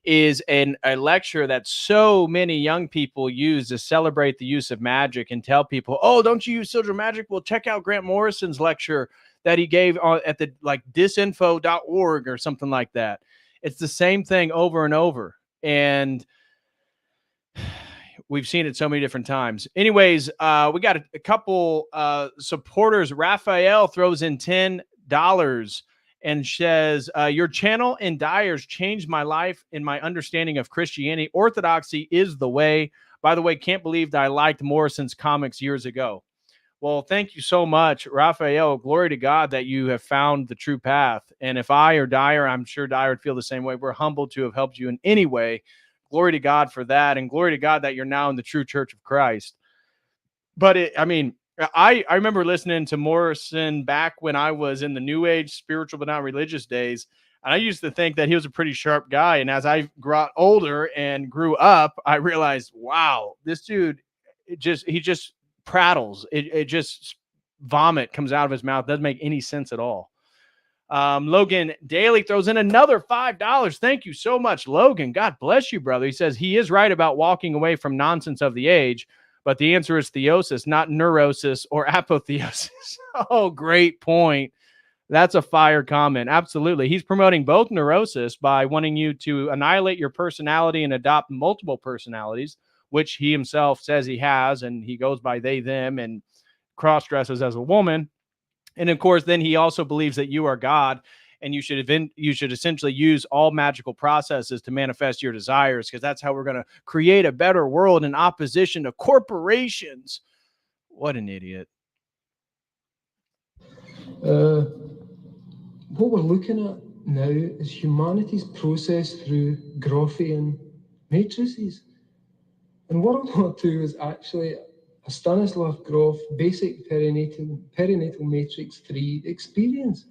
is a lecture that so many young people use to celebrate the use of magic and tell people, oh, don't you use sigil magic? Well, check out Grant Morrison's lecture that he gave at the disinfo.org or something like that. It's the same thing over and over. And we've seen it so many different times. Anyways, we got a couple supporters. Raphael throws in $10 and says, your channel and Dyers changed my life and my understanding of Christianity. Orthodoxy is the way. By the way, can't believe that I liked Morrison's comics years ago. Well, thank you so much, Raphael. Glory to God that you have found the true path. And if I or Dyer, I'm sure Dyer would feel the same way. We're humbled to have helped you in any way. Glory to God for that. And glory to God that you're now in the true church of Christ. But I remember listening to Morrison back when I was in the New Age, spiritual but not religious days. And I used to think that he was a pretty sharp guy. And as I got older and grew up, I realized, wow, this dude, he just prattles. It just vomit comes out of his mouth. Doesn't make any sense at all. Logan Daly throws in another $5. Thank you so much, Logan. God bless you, brother. He says he is right about walking away from nonsense of the age, but the answer is theosis, not neurosis or apotheosis. Oh, great point. That's a fire comment. Absolutely. He's promoting both neurosis by wanting you to annihilate your personality and adopt multiple personalities, which he himself says he has, and he goes by they, them, and cross-dresses as a woman. And of course, then he also believes that you are God, and you should essentially use all magical processes to manifest your desires, because that's how we're going to create a better world in opposition to corporations. What an idiot. What we're looking at now is humanity's process through Grothian matrices. And World War II is actually a Stanislav Grof basic perinatal matrix 3 experience.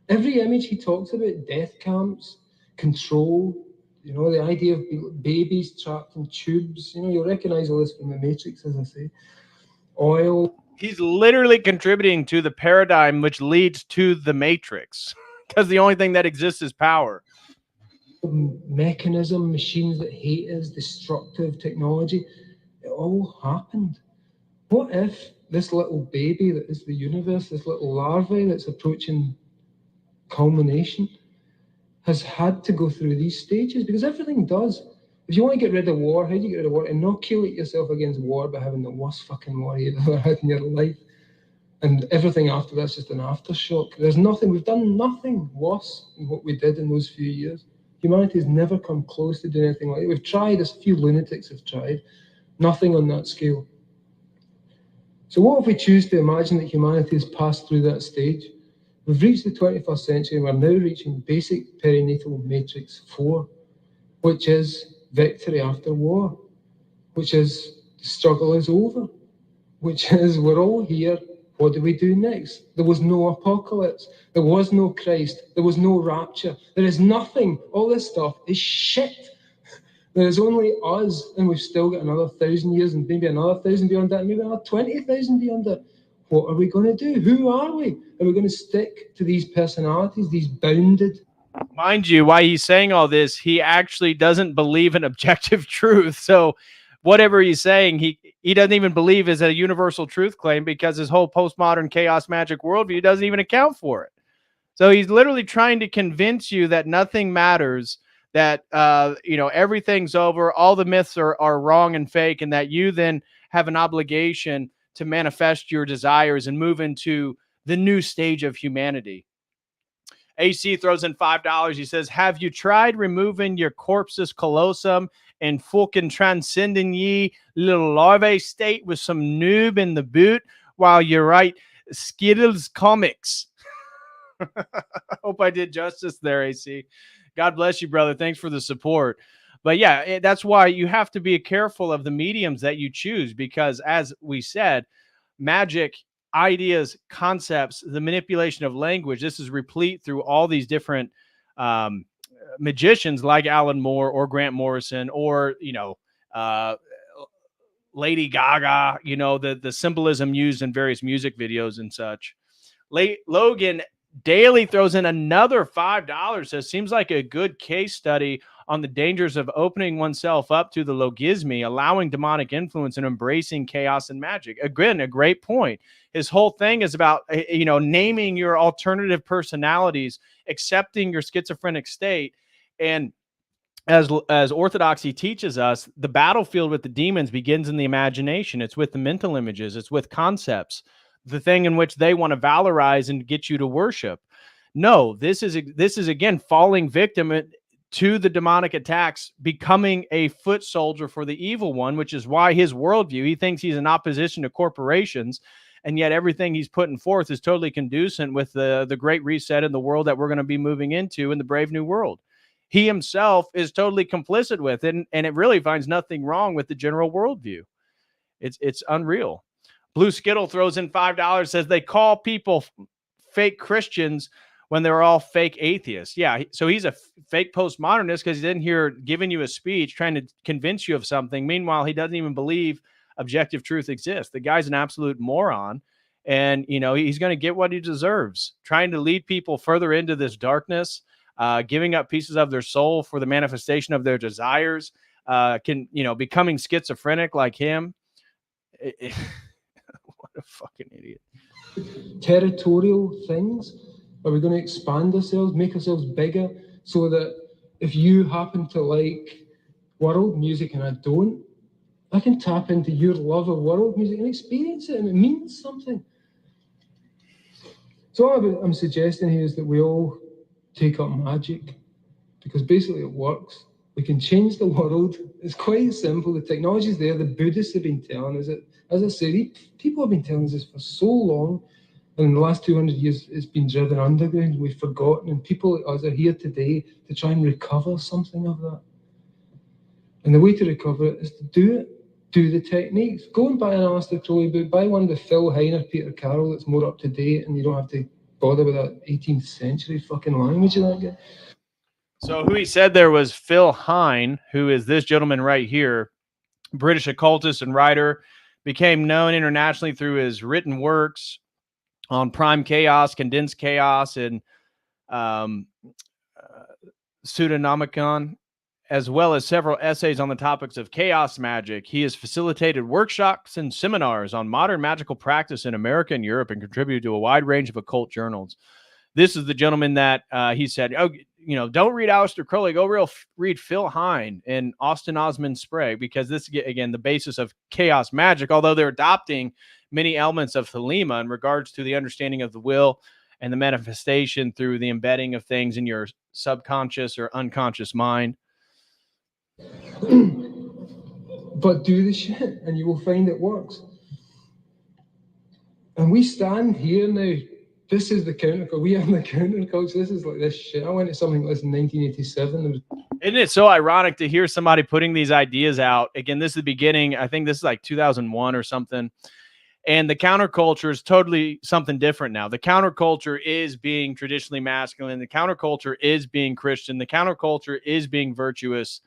Every image he talks about, death camps, control, you know, the idea of babies trapped in tubes, you know, you'll recognize all this from the Matrix, as I say. Oil. He's literally contributing to the paradigm which leads to the Matrix, because the only thing that exists is power. Mechanism, machines that hate us, destructive technology, it all happened. What if this little baby that is the universe, this little larvae that's approaching culmination, has had to go through these stages? Because everything does. If you want to get rid of war, how do you get rid of war? Inoculate yourself against war by having the worst fucking war you've ever had in your life. And everything after that's just an aftershock. There's nothing, we've done nothing worse than what we did in those few years. Humanity has never come close to doing anything like it. We've tried, a few lunatics have tried. Nothing on that scale. So what if we choose to imagine that humanity has passed through that stage? We've reached the 21st century and we're now reaching basic perinatal matrix 4, which is victory after war, which is the struggle is over, which is we're all here. What do we do next? There was no apocalypse. There was no Christ. There was no rapture. There is nothing. All this stuff is shit. There is only us, and we've still got another 1,000 years, and maybe another 1,000 beyond that, and maybe another 20,000 beyond that. What are we going to do? Who are we? Are we going to stick to these personalities, these bounded? Mind you, why he's saying all this, he actually doesn't believe in objective truth. So whatever he's saying, he doesn't even believe is a universal truth claim, because his whole postmodern chaos magic worldview doesn't even account for it. So he's literally trying to convince you that nothing matters, that everything's over, all the myths are wrong and fake, and that you then have an obligation to manifest your desires and move into the new stage of humanity. AC throws in $5. He says, have you tried removing your corpus callosum and fucking transcending ye little larvae state with some noob in the boot while you write Skittles comics? I hope I did justice there, AC. God bless you, brother. Thanks for the support. But yeah, that's why you have to be careful of the mediums that you choose, because as we said, magic, ideas, concepts, the manipulation of language, this is replete through all these different magicians like Alan Moore or Grant Morrison or, Lady Gaga, the symbolism used in various music videos and such. Logan Daly throws in another $5. Says, seems like a good case study on the dangers of opening oneself up to the logismy, allowing demonic influence and embracing chaos and magic. Again, a great point. His whole thing is about, naming your alternative personalities, accepting your schizophrenic state. And as Orthodoxy teaches us, the battlefield with the demons begins in the imagination. It's with the mental images. It's with concepts, the thing in which they want to valorize and get you to worship. No, this is again falling victim to the demonic attacks, becoming a foot soldier for the evil one, which is why his worldview, he thinks he's in opposition to corporations, and yet everything he's putting forth is totally conducive with the great reset in the world that we're going to be moving into in the brave new world. He himself is totally complicit with it, and it really finds nothing wrong with the general worldview. It's unreal. Blue Skittle throws in $5, says they call people fake Christians when they're all fake atheists. Yeah, so he's a fake postmodernist because he's in here giving you a speech, trying to convince you of something. Meanwhile, he doesn't even believe objective truth exists. The guy's an absolute moron, and he's going to get what he deserves, trying to lead people further into this darkness, giving up pieces of their soul for the manifestation of their desires, becoming schizophrenic like him. What a fucking idiot. Territorial things. Are we going to expand ourselves, make ourselves bigger, so that if you happen to like world music and I don't, I can tap into your love of world music and experience it, and it means something. So all I'm suggesting here is that we all take up magic, because basically it works. We can change the world. It's quite simple. The technology is there. The Buddhists have been telling us it. As I said, people have been telling us this for so long. And in the last 200 years, it's been driven underground. We've forgotten. And people like us are here today to try and recover something of that. And the way to recover it is to do it. Do the techniques. Go and buy an Aleister Crowley book. Buy one with Phil Heiner, Peter Carroll that's more up to date, and you don't have to bother with that 18th century fucking language of that guy. So who he said there was Phil Heine, who is this gentleman right here, British occultist and writer, became known internationally through his written works on Prime Chaos, Condensed Chaos, and Pseudonomicon, as well as several essays on the topics of chaos magic. He has facilitated workshops and seminars on modern magical practice in America and Europe and contributed to a wide range of occult journals. This is the gentleman that he said, don't read Aleister Crowley, go read Phil Heine and Austin Osman Sprague, because this is, again, the basis of chaos magic, although they're adopting many elements of Thelema in regards to the understanding of the will and the manifestation through the embedding of things in your subconscious or unconscious mind. But do the shit and you will find it works. And we stand here now. This is the counterculture. We are the counterculture. This is like this shit. I went to something like this in 1987. Isn't it so ironic to hear somebody putting these ideas out? Again, this is the beginning. I think this is like 2001 or something. And the counterculture is totally something different now. The counterculture is being traditionally masculine. The counterculture is being Christian. The counterculture is being virtuous.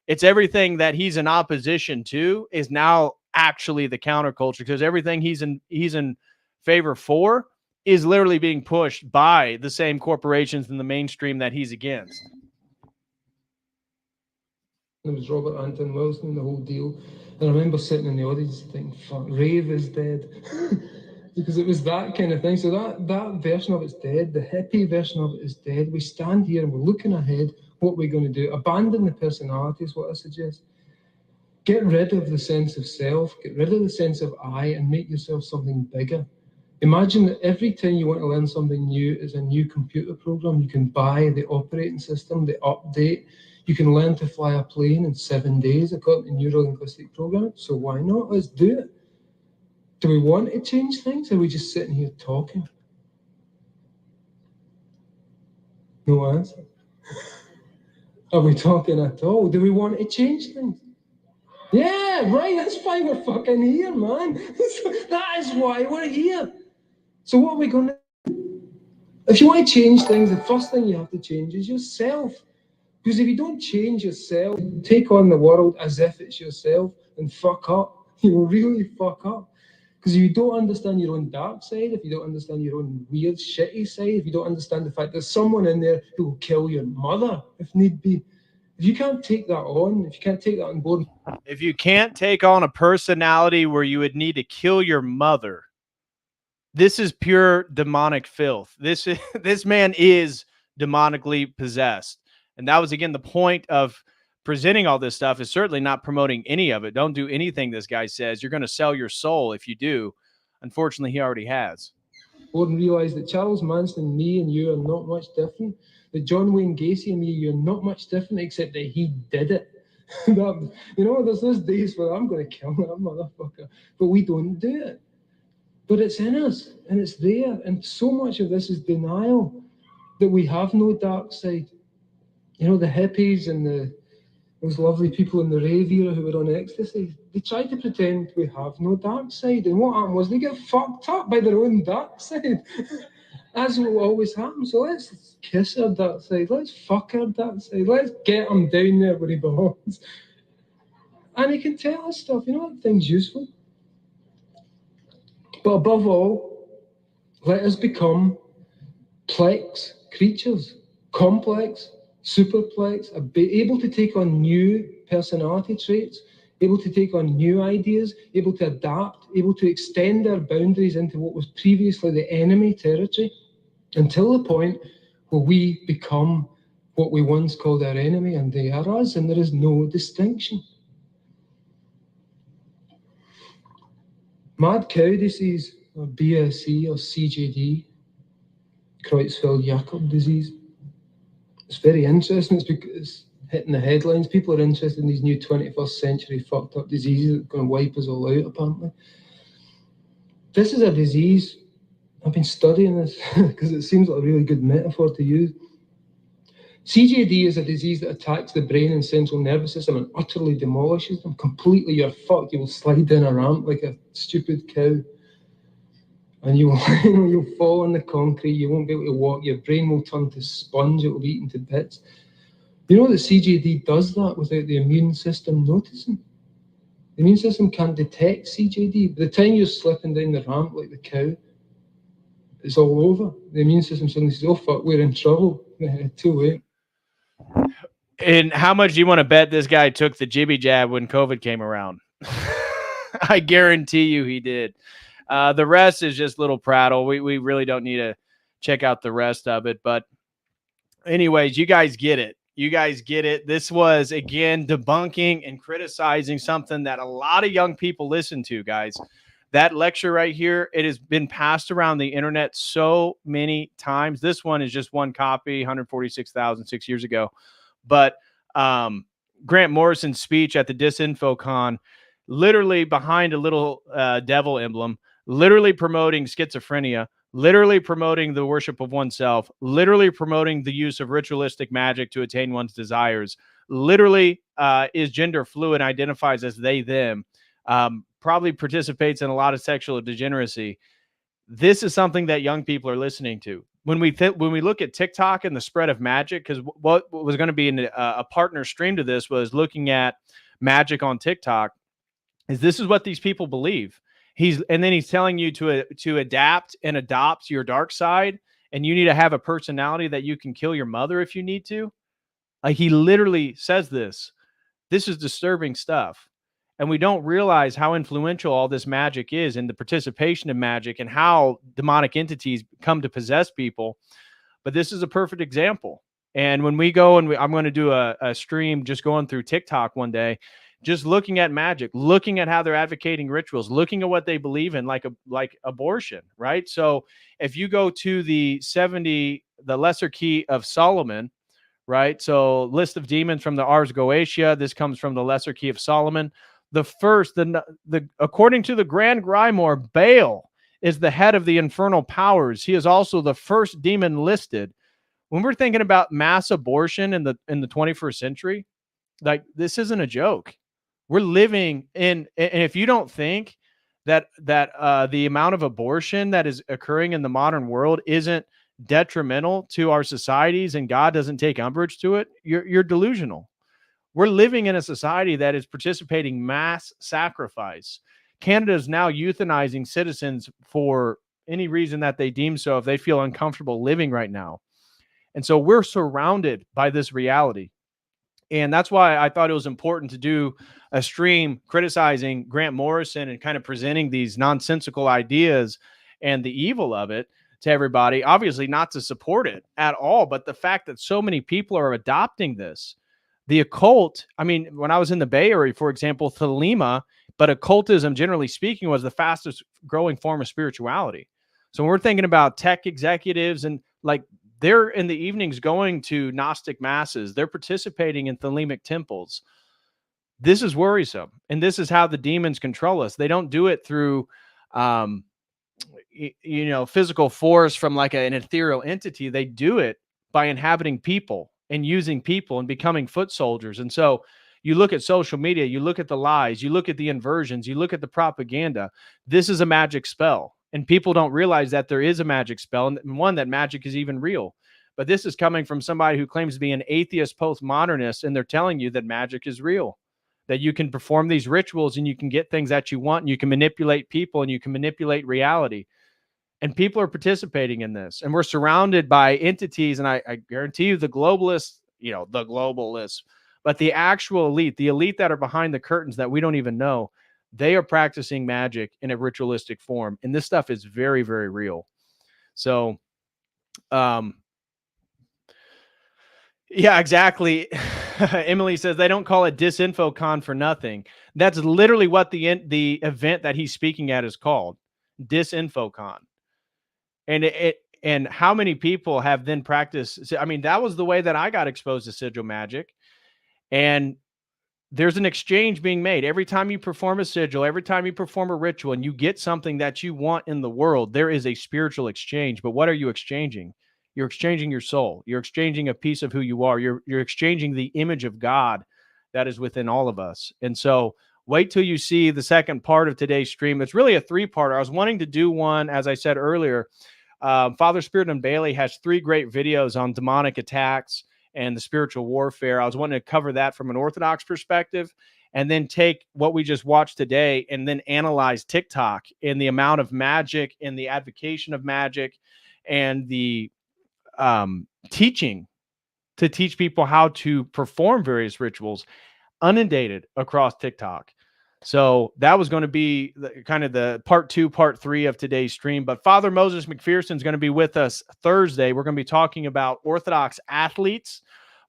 It's everything that he's in opposition to is now actually the counterculture, because everything he's in favor for is literally being pushed by the same corporations in the mainstream that he's against. It was Robert Anton Wilson and the whole deal. And I remember sitting in the audience thinking, fuck, rave is dead. Because it was that kind of thing. So that version of it's dead. The hippie version of it is dead. We stand here and we're looking ahead. What we're going to do. Abandon the personality is what I suggest. Get rid of the sense of self, get rid of the sense of I, and make yourself something bigger. Imagine that every time you want to learn something new is a new computer program. You can buy the operating system, the update. You can learn to fly a plane in 7 days according to neuro-linguistic programming. So why not? Let's do it. Do we want to change things, or are we just sitting here talking? No answer. Are we talking at all? Do we want to change things? Yeah, right, that's why we're fucking here, man. That is why we're here. So what are we going to do? If you want to change things, the first thing you have to change is yourself. Because if you don't change yourself, take on the world as if it's yourself and fuck up. You'll really fuck up. Because if you don't understand your own dark side, if you don't understand your own weird, shitty side, if you don't understand the fact there's someone in there who will kill your mother if need be, if you can't take that on, if you can't take that on board. If you can't take on a personality where you would need to kill your mother, this is pure demonic filth. This man is demonically possessed. And that was, again, the point of presenting all this stuff, is certainly not promoting any of it. Don't do anything this guy says. You're going to sell your soul if you do. Unfortunately, he already has. And realize that Charles Manson and me and you are not much different. That John Wayne Gacy and me, you're not much different, except that he did it. There's those days where I'm going to kill that motherfucker, but we don't do it. But it's in us, and it's there. And so much of this is denial, that we have no dark side. The hippies and those lovely people in the rave era who were on ecstasy, they tried to pretend we have no dark side. And what happened was they get fucked up by their own dark side. That's what always happens. So let's kiss our dark side. Let's fuck our dark side. Let's get him down there where he belongs. And he can tell us stuff. That thing's useful. But above all, let us become plex creatures, complex, superplex, able to take on new personality traits, able to take on new ideas, able to adapt, able to extend our boundaries into what was previously the enemy territory, until the point where we become what we once called our enemy, and they are us, and there is no distinction. Mad cow disease, or BSE, or CJD, Creutzfeldt-Jakob disease. It's very interesting. It's because it's hitting the headlines. People are interested in these new 21st century fucked up diseases that are going to wipe us all out, apparently. This is a disease. I've been studying this because it seems like a really good metaphor to use. CJD is a disease that attacks the brain and central nervous system and utterly demolishes them completely. You're fucked. You will slide down a ramp like a stupid cow. And you'll fall on the concrete. You won't be able to walk. Your brain will turn to sponge. It will be eaten to bits. You know that CJD does that without the immune system noticing. The immune system can't detect CJD. By the time you're slipping down the ramp like the cow, it's all over. The immune system suddenly says, oh, fuck, we're in trouble. Too late. And how much do you want to bet this guy took the jibby jab when COVID came around? I guarantee you he did. The rest is just little prattle. We really don't need to check out the rest of it. But anyways, you guys get it. You guys get it. This was, again, debunking and criticizing something that a lot of young people listen to, guys. That lecture right here, it has been passed around the internet so many times. This one is just one copy, 146,000 6 years ago. But Grant Morrison's speech at the DisinfoCon, literally behind a little devil emblem, literally promoting schizophrenia, literally promoting the worship of oneself, literally promoting the use of ritualistic magic to attain one's desires, literally is gender fluid, identifies as they, them, probably participates in a lot of sexual degeneracy. This is something that young people are listening to. When we look at TikTok and the spread of magic, because what was going to be a partner stream to this was looking at magic on TikTok, this is what these people believe. And then he's telling you to adapt and adopt your dark side, and you need to have a personality that you can kill your mother if you need to. Like, he literally says this. This is disturbing stuff. And we don't realize how influential all this magic is, and the participation in magic, and how demonic entities come to possess people. But this is a perfect example. And when we go and I'm going to do a stream just going through TikTok one day, just looking at magic, looking at how they're advocating rituals, looking at what they believe in, like abortion, right? So if you go to the Lesser Key of Solomon, right? So list of demons from the Ars Goetia. This comes from the Lesser Key of Solomon. According to the Grand Grimoire, Baal is the head of the infernal powers. He is also the first demon listed. When we're thinking about mass abortion in the 21st century, like, this isn't a joke. We're living in, and if you don't think that the amount of abortion that is occurring in the modern world isn't detrimental to our societies and God doesn't take umbrage to it, you're delusional. We're living in a society that is participating mass sacrifice. Canada is now euthanizing citizens for any reason that they deem so, if they feel uncomfortable living right now. And so we're surrounded by this reality. And that's why I thought it was important to do a stream criticizing Grant Morrison and kind of presenting these nonsensical ideas and the evil of it to everybody. Obviously not to support it at all, but the fact that so many people are adopting this. The occult, I mean, when I was in the Bay Area, for example, Thelema, but occultism, generally speaking, was the fastest growing form of spirituality. So when we're thinking about tech executives and like, they're in the evenings going to Gnostic masses. They're participating in Thelemic temples. This is worrisome. And this is how the demons control us. They don't do it through, physical force from like an ethereal entity. They do it by inhabiting people and using people and becoming foot soldiers. And so you look at social media, you look at the lies, you look at the inversions, you look at the propaganda. This is a magic spell. And people don't realize that there is a magic spell, and one, that magic is even real. But this is coming from somebody who claims to be an atheist postmodernist, and they're telling you that magic is real, that you can perform these rituals and you can get things that you want, and you can manipulate people and you can manipulate reality. And people are participating in this. And we're surrounded by entities, and I guarantee you the globalists, but the actual elite, the elite that are behind the curtains that we don't even know, they are practicing magic in a ritualistic form. And this stuff is very, very real. So, yeah, exactly. Emily says they don't call it DisinfoCon for nothing. That's literally what the event that he's speaking at is called, DisinfoCon. And how many people have then practiced? I mean, that was the way that I got exposed to sigil magic. And there's an exchange being made. Every time you perform a sigil, every time you perform a ritual, and you get something that you want in the world, there is a spiritual exchange. But what are you exchanging? You're exchanging your soul. You're exchanging a piece of who you are. You're exchanging the image of God that is within all of us. And so wait till you see the second part of today's stream. It's really a three-parter. I was wanting to do one, as I said earlier. Father Spirit and Bailey has 3 great videos on demonic attacks and the spiritual warfare. I was wanting to cover that from an Orthodox perspective, and then take what we just watched today and then analyze TikTok and the amount of magic and the advocation of magic and the teaching to teach people how to perform various rituals inundated across TikTok. So that was going to be kind of the part 2, part 3 of today's stream. But Father Moses McPherson is going to be with us Thursday. We're going to be talking about Orthodox athletes.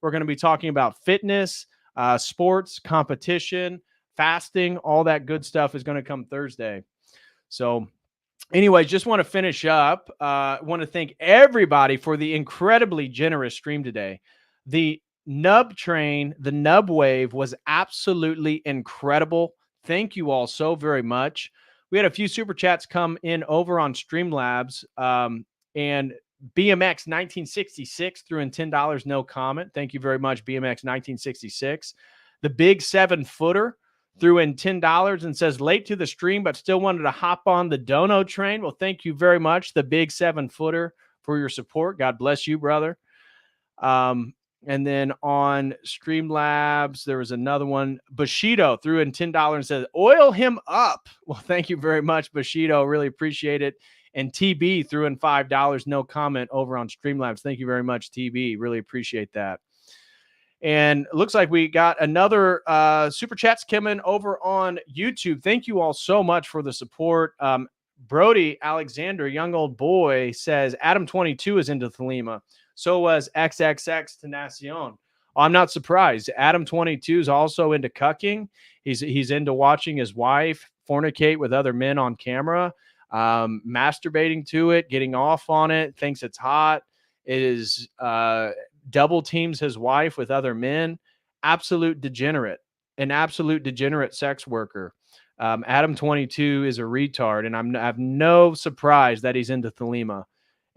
We're going to be talking about fitness, sports, competition, fasting, all that good stuff is going to come Thursday. So anyway, just want to finish up. Want to thank everybody for the incredibly generous stream today. The Nub train, the Nub wave was absolutely incredible. Thank you all so very much. We had a few super chats come in over on Streamlabs, and BMX 1966 threw in $10, no comment. Thank you very much, BMX 1966. The Big 7-footer threw in $10 and says late to the stream, but still wanted to hop on the Dono train. Well, thank you very much, the Big 7-footer, for your support. God bless you, brother. And then on Streamlabs, there was another one. Bushido threw in $10 and said, oil him up. Well, thank you very much, Bushido. Really appreciate it. And TB threw in $5, no comment, over on Streamlabs. Thank you very much, TB. Really appreciate that. And it looks like we got another super chats coming over on YouTube. Thank you all so much for the support. Brody Alexander, young old boy, says Adam 22 is into Thelema. So was XXX Tenacion. I'm not surprised. Adam 22 is also into cucking. He's into watching his wife fornicate with other men on camera, masturbating to it, getting off on it, thinks it's hot. It is double teams his wife with other men. Absolute degenerate, an absolute degenerate sex worker. Adam 22 is a retard, and I have no surprise that he's into Thelema.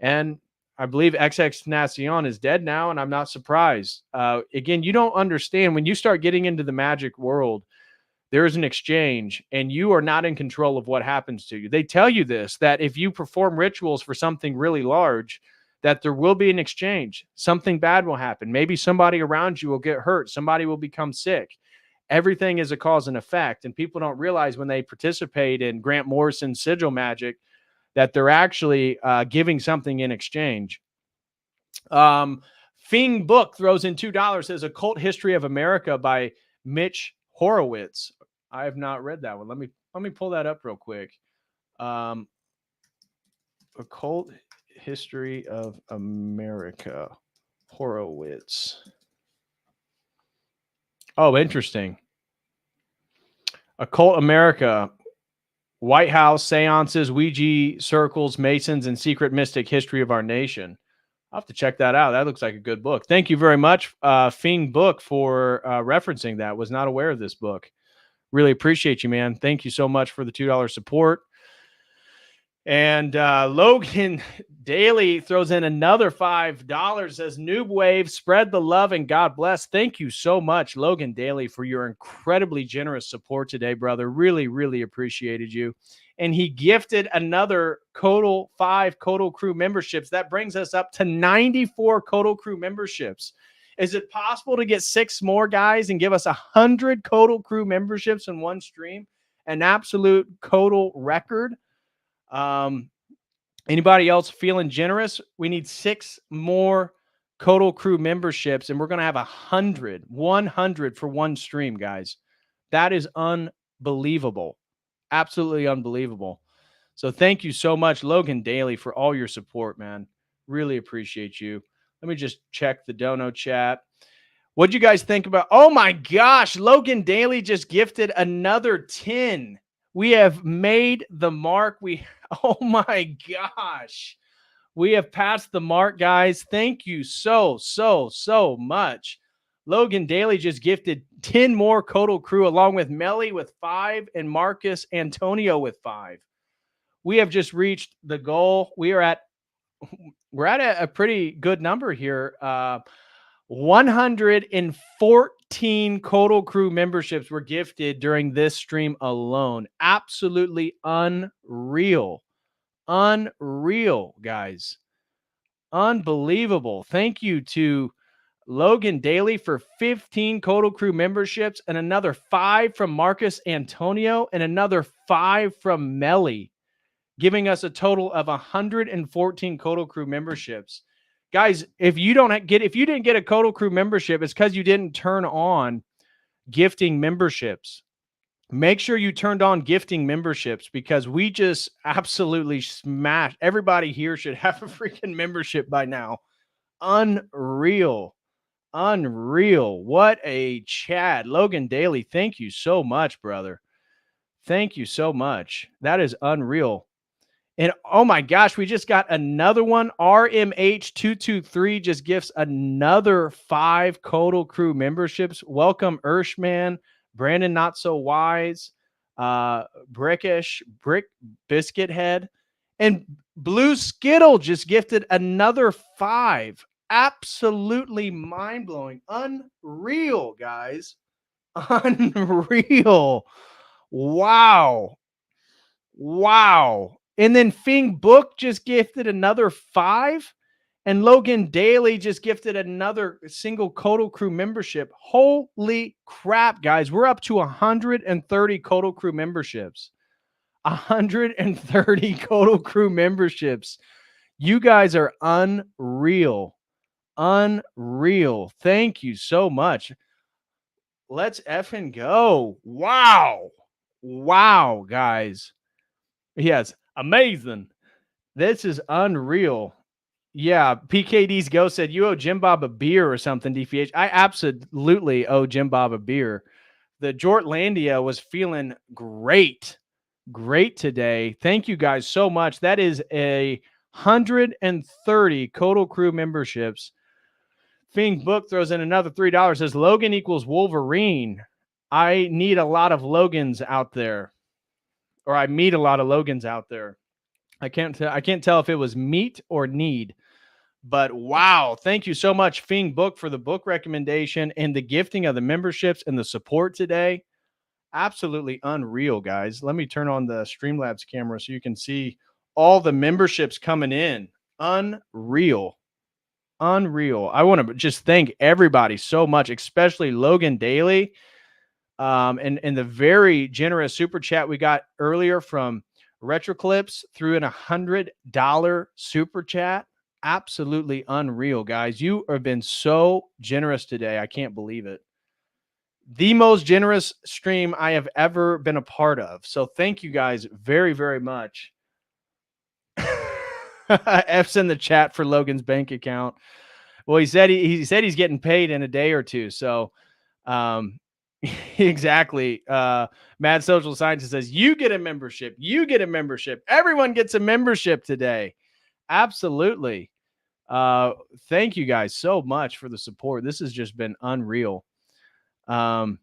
And I believe XXXTentacion is dead now, and I'm not surprised. Again, you don't understand when you start getting into the magic world, there is an exchange, and you are not in control of what happens to you. They tell you this, that if you perform rituals for something really large, that there will be an exchange. Something bad will happen. Maybe somebody around you will get hurt. Somebody will become sick. Everything is a cause and effect, and people don't realize when they participate in Grant Morrison's sigil magic that they're actually giving something in exchange. Fing Book throws in $2, says Occult History of America by Mitch Horowitz. I have not read that one. Let me pull that up real quick. Occult History of America, Horowitz. Oh, interesting. Occult America, White House, seances, Ouija circles, Masons, and secret mystic history of our nation. I'll have to check that out. That looks like a good book. Thank you very much, Fing Book, for referencing that. Was not aware of this book. Really appreciate you, man. Thank you so much for the $2 support. And Logan Daly throws in another $5, says Noob Wave, spread the love and God bless. Thank you so much, Logan Daly, for your incredibly generous support today, brother. Really, really appreciated you. And he gifted another COTEL 5 COTEL Crew memberships. That brings us up to 94 COTEL Crew memberships. Is it possible to get 6 more guys and give us 100 COTEL Crew memberships in one stream? An absolute COTEL record. Anybody else feeling generous? We need 6 more COTEL Crew memberships, and we're going to have 100 for one stream, guys. That is unbelievable. Absolutely unbelievable. So thank you so much, Logan Daly, for all your support, man. Really appreciate you. Let me just check the dono chat. What'd you guys think about? Oh my gosh, Logan Daly just gifted another 10. We have made the mark. Oh my gosh. We have passed the mark, guys. Thank you so much. Logan Daly just gifted 10 more COTEL Crew, along with Melly with 5 and Marcus Antonio with 5. We have just reached the goal. We're at a pretty good number here. 114 COTEL Crew memberships were gifted during this stream alone. Absolutely unreal. Unreal, guys. Unbelievable. Thank you to Logan Daly for 15 COTEL Crew memberships, and another 5 from Marcus Antonio, and another 5 from Melly, giving us a total of 114 COTEL Crew memberships. Guys, if you didn't get a COTEL Crew membership, it's because you didn't turn on gifting memberships. Make sure you turned on gifting memberships, because we just absolutely smashed. Everybody here should have a freaking membership by now. Unreal. What a chat. Logan Daly, thank you so much, brother. Thank you so much. That is unreal. And oh my gosh, we just got another one. RMH223 just gifts another 5 COTEL Crew memberships. Welcome, Urshman, Brandon Not So Wise, Brickish, Brick Biscuit Head, and Blue Skittle just gifted another 5. Absolutely mind-blowing. Unreal, guys. Unreal. Wow. And then Fing Book just gifted another 5. And Logan Daly just gifted another single COTEL Crew membership. Holy crap, guys. We're up to 130 COTEL Crew memberships. 130 COTEL Crew memberships. You guys are unreal. Unreal. Thank you so much. Let's effing go. Wow, guys. Yes, amazing. This is unreal. Yeah, PKD's Go said you owe Jim Bob a beer or something, DPH. I absolutely owe Jim Bob a beer. The Jortlandia was feeling great today. Thank you guys so much. That is 130 COTEL Crew memberships. Fiend Book throws in another $3. Says Logan equals Wolverine. I need a lot of Logans out there, or I meet a lot of Logans out there. I can't tell if it was meet or need. But wow, thank you so much, Fing Book, for the book recommendation and the gifting of the memberships and the support today. Absolutely unreal, guys. Let me turn on the Streamlabs camera so you can see all the memberships coming in. Unreal. I want to just thank everybody so much, especially Logan Daly, and the very generous super chat we got earlier from Retroclips through an $100 super chat. Absolutely unreal, guys. You have been so generous today. I can't believe it. The most generous stream I have ever been a part of. So thank you guys very, very much. F's in the chat for Logan's bank account. Well, he said he's getting paid in a day or two. So exactly. Mad Social Scientist says, you get a membership. You get a membership. Everyone gets a membership today. Absolutely. Thank you guys so much for the support. This has just been unreal. Logan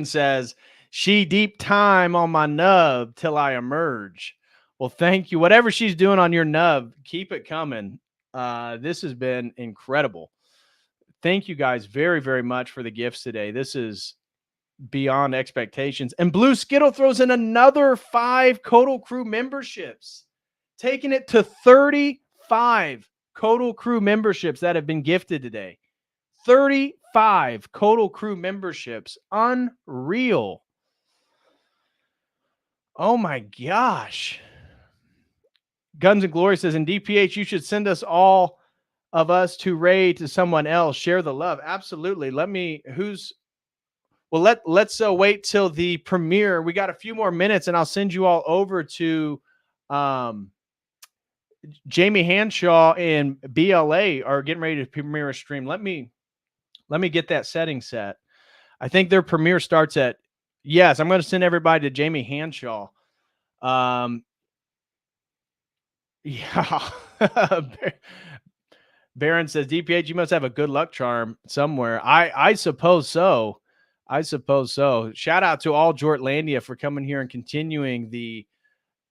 says, she deep time on my nub till I emerge. Well, thank you. Whatever she's doing on your nub, keep it coming. This has been incredible. Thank you guys very, very much for the gifts today. This is beyond expectations. And Blue Skittle throws in another 5 COTEL Crew memberships, taking it to 35 COTEL Crew memberships that have been gifted today. 35 COTEL Crew memberships. Unreal. Oh my gosh. Guns and Glory says, in DPH, you should send us all of us to raid to someone else. Share the love. Absolutely. Let's wait till the premiere. We got a few more minutes and I'll send you all over to Jamie Hanshaw and BLA are getting ready to premiere a stream. Let me get that setting set. I think their premiere starts at, yes, I'm going to send everybody to Jamie Hanshaw. Yeah. Baron says, DPH, you must have a good luck charm somewhere. I suppose so. Shout out to all Jortlandia for coming here and continuing the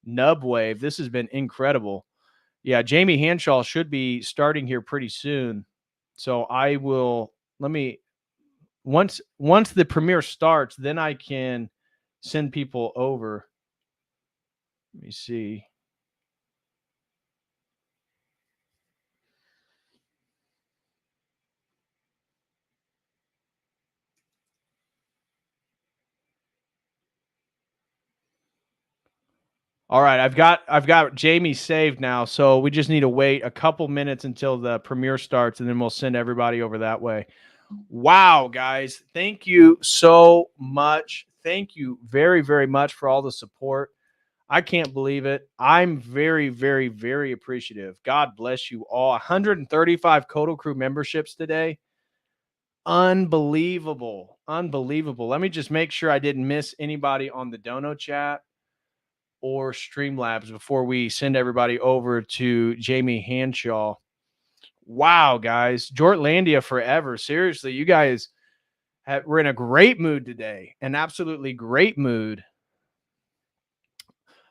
nub wave. This has been incredible. Yeah, Jamie Hanshaw should be starting here pretty soon. So I will, once the premiere starts, then I can send people over. Let me see. All right, I've got Jamie saved now, so we just need to wait a couple minutes until the premiere starts, and then we'll send everybody over that way. Wow, guys, thank you so much. Thank you very, very much for all the support. I can't believe it. I'm very, very, very appreciative. God bless you all. 135 COTEL Crew memberships today. Unbelievable. Let me just make sure I didn't miss anybody on the Dono chat or Streamlabs before we send everybody over to Jamie Hanshaw. Wow, guys. Jortlandia forever. Seriously, you guys we're in a great mood today. An absolutely great mood.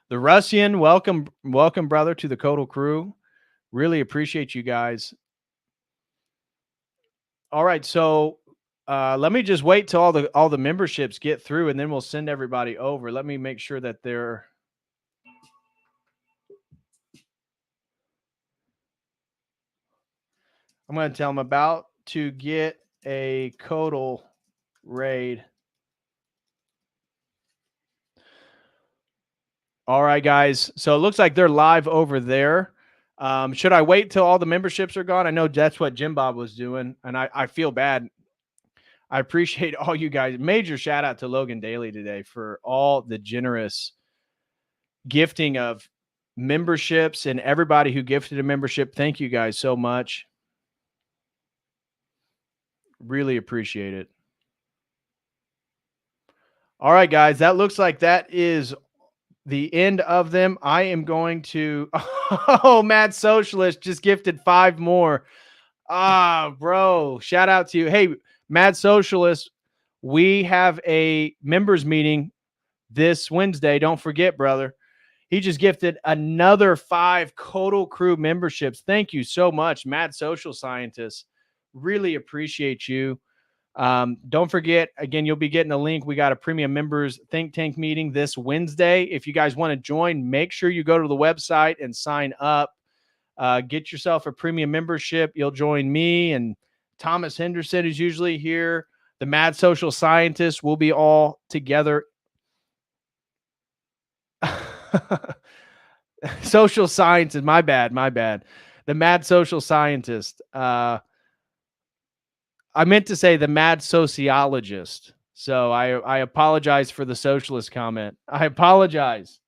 The Russian, welcome, brother, to the COTEL Crew. Really appreciate you guys. All right, so let me just wait till all the memberships get through, and then we'll send everybody over. Let me make sure that they're... I'm going to tell them about to get a COTEL raid. All right, guys. So it looks like they're live over there. Should I wait till all the memberships are gone? I know that's what Jim Bob was doing, and I feel bad. I appreciate all you guys. Major shout out to Logan Daly today for all the generous gifting of memberships and everybody who gifted a membership. Thank you guys so much. Really appreciate it. All right, guys, that looks like that is the end of them. I am going to, oh, Mad Socialist just gifted 5 more. Ah, bro, shout out to you. Hey, Mad Socialist, we have a members meeting this Wednesday. Don't forget, brother. He just gifted another 5 COTEL Crew memberships. Thank you so much, Mad Social Scientist. Really appreciate you. Don't forget, again, you'll be getting a link. We got a premium members think tank meeting this Wednesday. If you guys want to join, make sure you go to the website and sign up. Get yourself a premium membership. You'll join me and Thomas Henderson, who's usually here. The Mad Social Scientist will be all together. Social Scientist, my bad. The Mad Social Scientist. I meant to say the Mad Sociologist. So I apologize for the socialist comment. I apologize.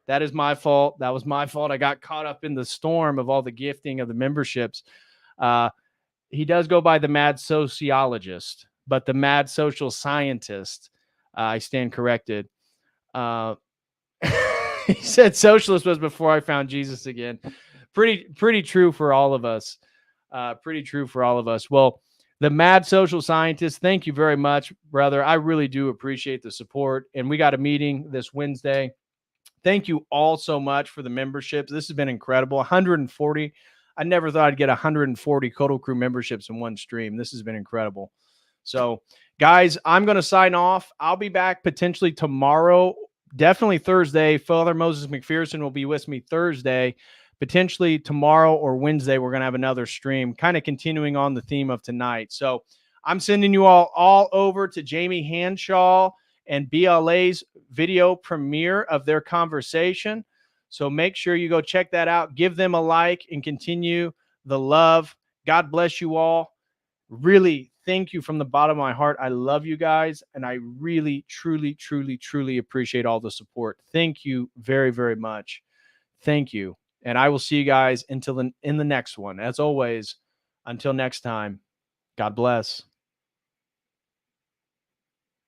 That is my fault. That was my fault. I got caught up in the storm of all the gifting of the memberships. He does go by the Mad Sociologist, but the Mad Social Scientist, I stand corrected. He said socialist was before I found Jesus again. Pretty true for all of us. Pretty true for all of us. Well, the Mad Social Scientist, thank you very much, brother. I really do appreciate the support. And we got a meeting this Wednesday. Thank you all so much for the memberships. This has been incredible. 140. I never thought I'd get 140 COTEL Crew memberships in one stream. This has been incredible. So, guys, I'm going to sign off. I'll be back potentially tomorrow, definitely Thursday. Father Moses McPherson will be with me Thursday. Potentially tomorrow or Wednesday, we're going to have another stream, kind of continuing on the theme of tonight. So I'm sending you all over to Jamie Hanshaw and BLA's video premiere of their conversation. So make sure you go check that out. Give them a like and continue the love. God bless you all. Really, thank you from the bottom of my heart. I love you guys, and I really, truly, truly, truly appreciate all the support. Thank you very, very much. Thank you. And I will see you guys in the next one. As always, until next time, God bless.